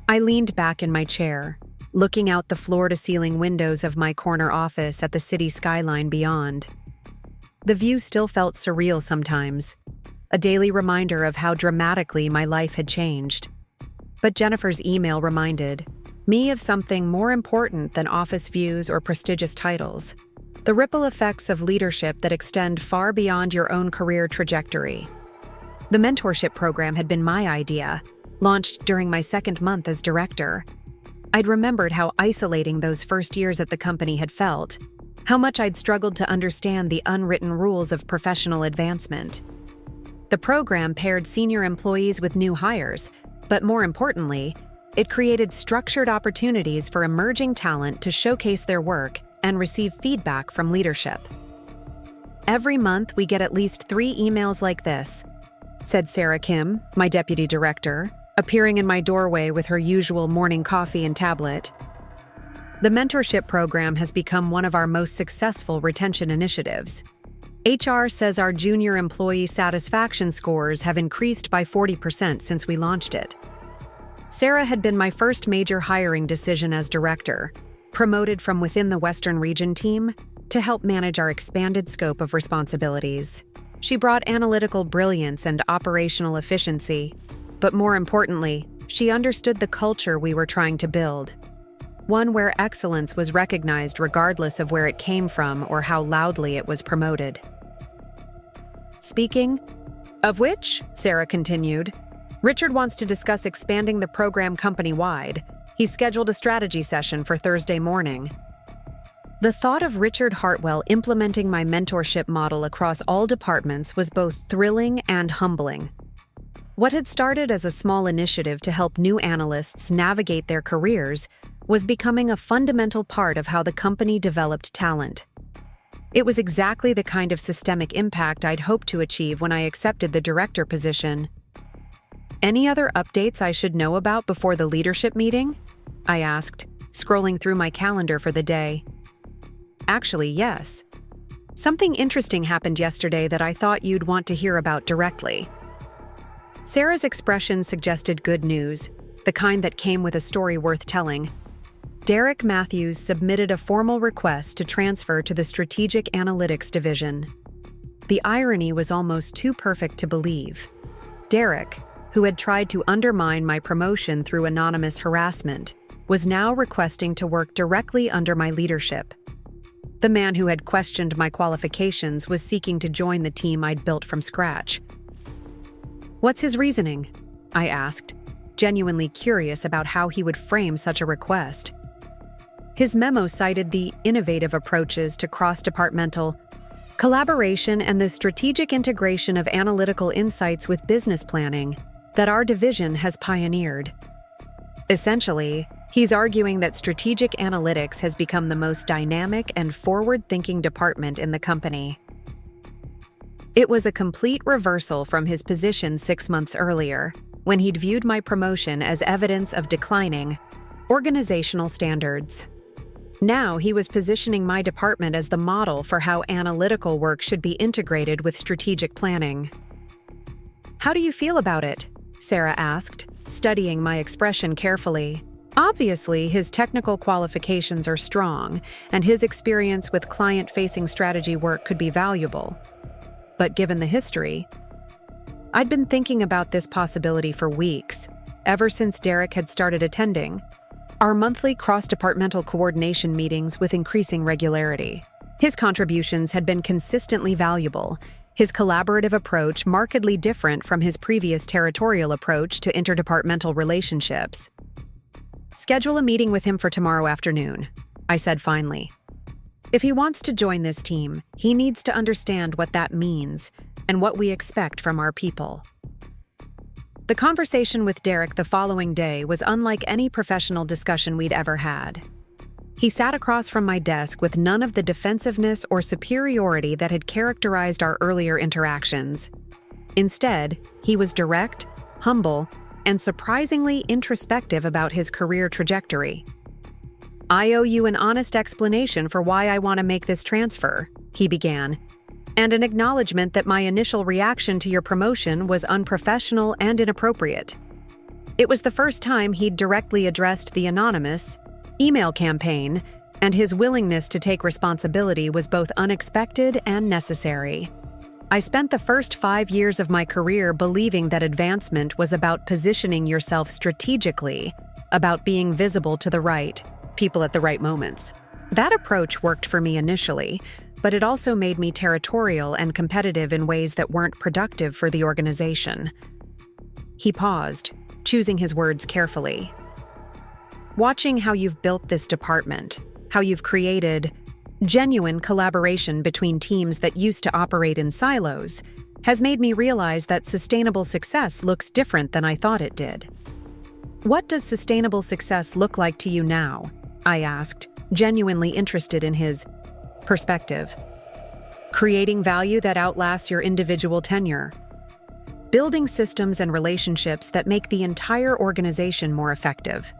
I leaned back in my chair, looking out the floor-to-ceiling windows of my corner office at the city skyline beyond. The view still felt surreal sometimes, a daily reminder of how dramatically my life had changed. But Jennifer's email reminded me of something more important than office views or prestigious titles: the ripple effects of leadership that extend far beyond your own career trajectory. The mentorship program had been my idea, launched during my second month as director. I'd remembered how isolating those first years at the company had felt, how much I'd struggled to understand the unwritten rules of professional advancement. The program paired senior employees with new hires, but more importantly, it created structured opportunities for emerging talent to showcase their work and receive feedback from leadership. "Every month, we get at least 3 emails like this," said Sarah Kim, my deputy director, appearing in my doorway with her usual morning coffee and tablet. The mentorship program has become one of our most successful retention initiatives. HR says our junior employee satisfaction scores have increased by 40% since we launched it. Sarah had been my first major hiring decision as director, promoted from within the Western Region team to help manage our expanded scope of responsibilities. She brought analytical brilliance and operational efficiency, but more importantly, she understood the culture we were trying to build. One where excellence was recognized regardless of where it came from or how loudly it was promoted. "Speaking of which," Sarah continued, "Richard wants to discuss expanding the program company-wide. He's scheduled a strategy session for Thursday morning." The thought of Richard Hartwell implementing my mentorship model across all departments was both thrilling and humbling. What had started as a small initiative to help new analysts navigate their careers was becoming a fundamental part of how the company developed talent. It was exactly the kind of systemic impact I'd hoped to achieve when I accepted the director position. "Any other updates I should know about before the leadership meeting?" I asked, scrolling through my calendar for the day. "Actually, yes. Something interesting happened yesterday that I thought you'd want to hear about directly." Sarah's expression suggested good news, the kind that came with a story worth telling. Derek Matthews submitted a formal request to transfer to the Strategic Analytics Division. The irony was almost too perfect to believe. Derek, who had tried to undermine my promotion through anonymous harassment, was now requesting to work directly under my leadership. The man who had questioned my qualifications was seeking to join the team I'd built from scratch. "What's his reasoning?" I asked, genuinely curious about how he would frame such a request. His memo cited the innovative approaches to cross-departmental collaboration and the strategic integration of analytical insights with business planning that our division has pioneered. Essentially, he's arguing that strategic analytics has become the most dynamic and forward-thinking department in the company. It was a complete reversal from his position 6 months earlier, when he'd viewed my promotion as evidence of declining organizational standards. Now he was positioning my department as the model for how analytical work should be integrated with strategic planning. "How do you feel about it?" Sarah asked, studying my expression carefully. Obviously, his technical qualifications are strong, and his experience with client-facing strategy work could be valuable. But given the history, I'd been thinking about this possibility for weeks, ever since Derek had started attending our monthly cross-departmental coordination meetings with increasing regularity. His contributions had been consistently valuable, his collaborative approach markedly different from his previous territorial approach to interdepartmental relationships. "Schedule a meeting with him for tomorrow afternoon," I said finally. "If he wants to join this team, he needs to understand what that means and what we expect from our people." The conversation with Derek the following day was unlike any professional discussion we'd ever had. He sat across from my desk with none of the defensiveness or superiority that had characterized our earlier interactions. Instead, he was direct, humble, and surprisingly introspective about his career trajectory. "I owe you an honest explanation for why I want to make this transfer," he began, "and an acknowledgement that my initial reaction to your promotion was unprofessional and inappropriate." It was the first time he'd directly addressed the anonymous email campaign, and his willingness to take responsibility was both unexpected and necessary. I spent the first 5 years of my career believing that advancement was about positioning yourself strategically, about being visible to the right people at the right moments. That approach worked for me initially, but it also made me territorial and competitive in ways that weren't productive for the organization. He paused, choosing his words carefully. "Watching how you've built this department, how you've created Genuine collaboration between teams that used to operate in silos has made me realize that sustainable success looks different than I thought it did. What does sustainable success look like to you now? I asked, genuinely interested in his perspective. Creating value that outlasts your individual tenure. Building systems and relationships that make the entire organization more effective.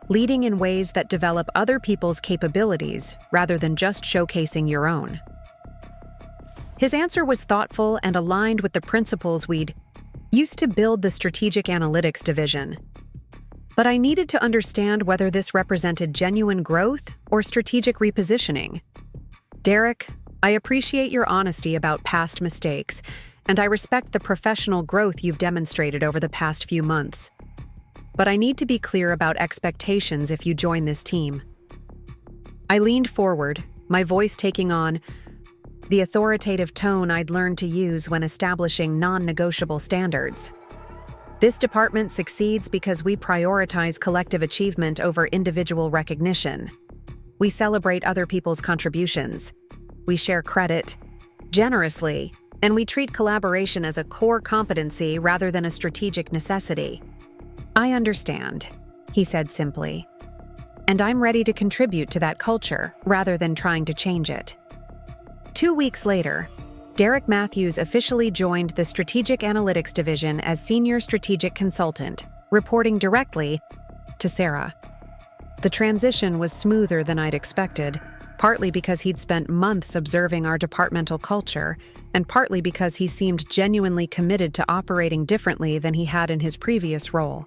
Leading in ways that develop other people's capabilities rather than just showcasing your own. His answer was thoughtful and aligned with the principles we'd used to build the strategic analytics division. But I needed to understand whether this represented genuine growth or strategic repositioning. Derek, I appreciate your honesty about past mistakes, and I respect the professional growth you've demonstrated over the past few months. But I need to be clear about expectations if you join this team. I leaned forward, my voice taking on the authoritative tone I'd learned to use when establishing non-negotiable standards. This department succeeds because we prioritize collective achievement over individual recognition. We celebrate other people's contributions. We share credit generously, and we treat collaboration as a core competency rather than a strategic necessity. I understand, he said simply, and I'm ready to contribute to that culture rather than trying to change it. 2 weeks later, Derek Matthews officially joined the Strategic Analytics Division as Senior Strategic Consultant, reporting directly to Sarah. The transition was smoother than I'd expected, partly because he'd spent months observing our departmental culture, and partly because he seemed genuinely committed to operating differently than he had in his previous role.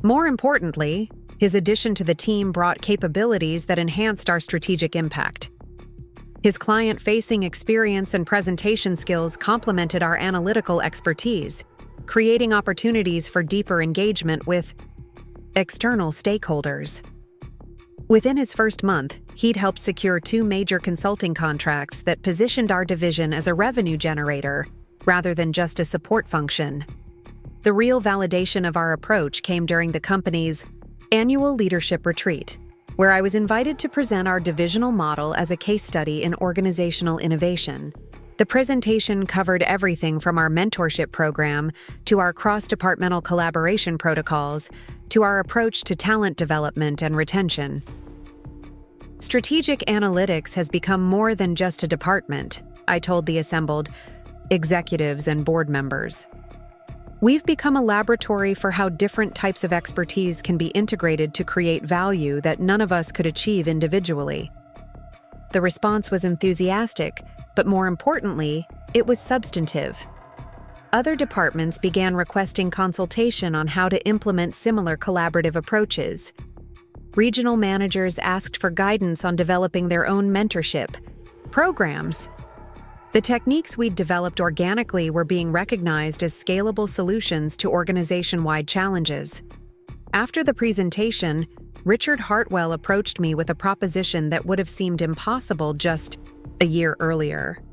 More importantly, his addition to the team brought capabilities that enhanced our strategic impact. His client-facing experience and presentation skills complemented our analytical expertise, creating opportunities for deeper engagement with external stakeholders. Within his first month, he'd helped secure 2 major consulting contracts that positioned our division as a revenue generator rather than just a support function. The real validation of our approach came during the company's annual leadership retreat, where I was invited to present our divisional model as a case study in organizational innovation. The presentation covered everything from our mentorship program to our cross-departmental collaboration protocols to our approach to talent development and retention. Strategic analytics has become more than just a department, I told the assembled executives and board members. We've become a laboratory for how different types of expertise can be integrated to create value that none of us could achieve individually. The response was enthusiastic, but more importantly, it was substantive. Other departments began requesting consultation on how to implement similar collaborative approaches. Regional managers asked for guidance on developing their own mentorship programs. The techniques we'd developed organically were being recognized as scalable solutions to organization-wide challenges. After the presentation, Richard Hartwell approached me with a proposition that would have seemed impossible just a year earlier.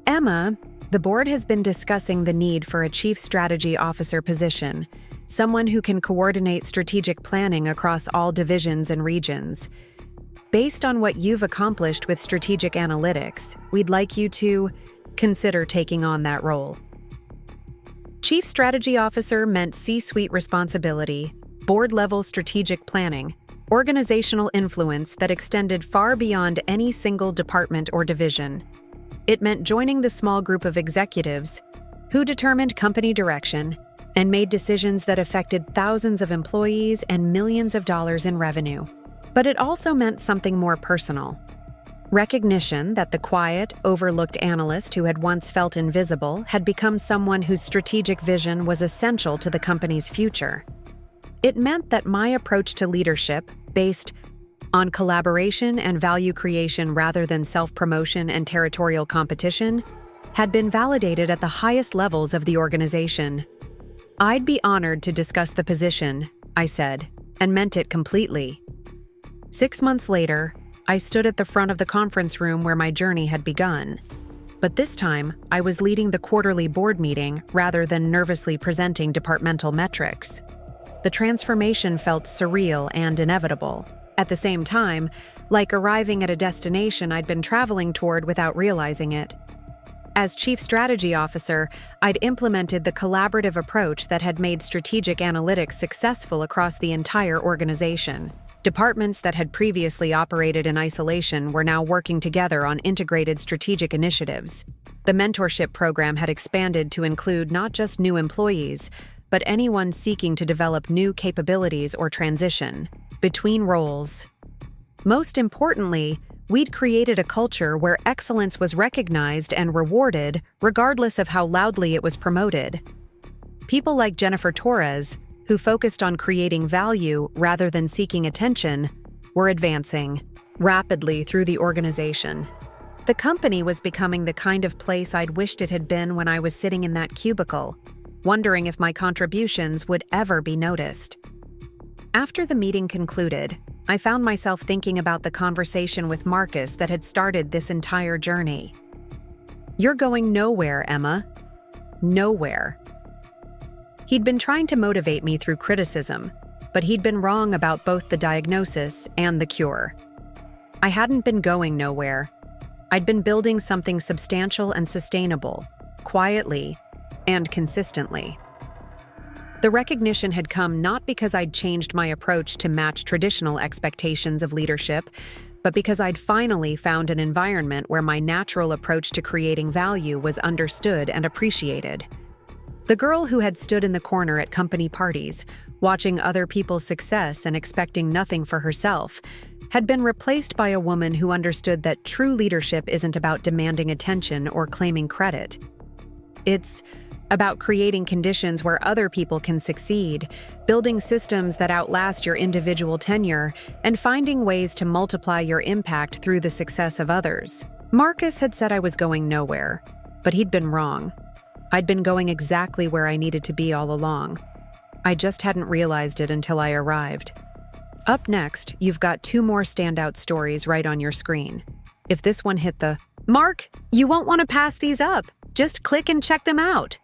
Emma, the board has been discussing the need for a chief strategy officer position, someone who can coordinate strategic planning across all divisions and regions. Based on what you've accomplished with strategic analytics, we'd like you to consider taking on that role. Chief Strategy Officer meant C-suite responsibility, board-level strategic planning, organizational influence that extended far beyond any single department or division. It meant joining the small group of executives who determined company direction and made decisions that affected thousands of employees and millions of dollars in revenue. But it also meant something more personal. Recognition that the quiet, overlooked analyst who had once felt invisible had become someone whose strategic vision was essential to the company's future. It meant that my approach to leadership, based on collaboration and value creation rather than self-promotion and territorial competition, had been validated at the highest levels of the organization. I'd be honored to discuss the position, I said, and meant it completely. 6 months later, I stood at the front of the conference room where my journey had begun. But this time, I was leading the quarterly board meeting rather than nervously presenting departmental metrics. The transformation felt surreal and inevitable. At the same time, like arriving at a destination I'd been traveling toward without realizing it. As Chief Strategy Officer, I'd implemented the collaborative approach that had made strategic analytics successful across the entire organization. Departments that had previously operated in isolation were now working together on integrated strategic initiatives. The mentorship program had expanded to include not just new employees, but anyone seeking to develop new capabilities or transition between roles. Most importantly, we'd created a culture where excellence was recognized and rewarded, regardless of how loudly it was promoted. People like Jennifer Torres, who focused on creating value rather than seeking attention, were advancing rapidly through the organization. The company was becoming the kind of place I'd wished it had been when I was sitting in that cubicle, wondering if my contributions would ever be noticed. After the meeting concluded, I found myself thinking about the conversation with Marcus that had started this entire journey. "You're going nowhere, Emma. Nowhere." He'd been trying to motivate me through criticism, but he'd been wrong about both the diagnosis and the cure. I hadn't been going nowhere. I'd been building something substantial and sustainable, quietly and consistently. The recognition had come not because I'd changed my approach to match traditional expectations of leadership, but because I'd finally found an environment where my natural approach to creating value was understood and appreciated. The girl who had stood in the corner at company parties, watching other people's success and expecting nothing for herself, had been replaced by a woman who understood that true leadership isn't about demanding attention or claiming credit. It's about creating conditions where other people can succeed, building systems that outlast your individual tenure, and finding ways to multiply your impact through the success of others. Marcus had said I was going nowhere, but he'd been wrong. I'd been going exactly where I needed to be all along. I just hadn't realized it until I arrived. Up next, you've got 2 more standout stories right on your screen. If this one hit the "Mark, you won't want to pass these up. Just click and check them out,"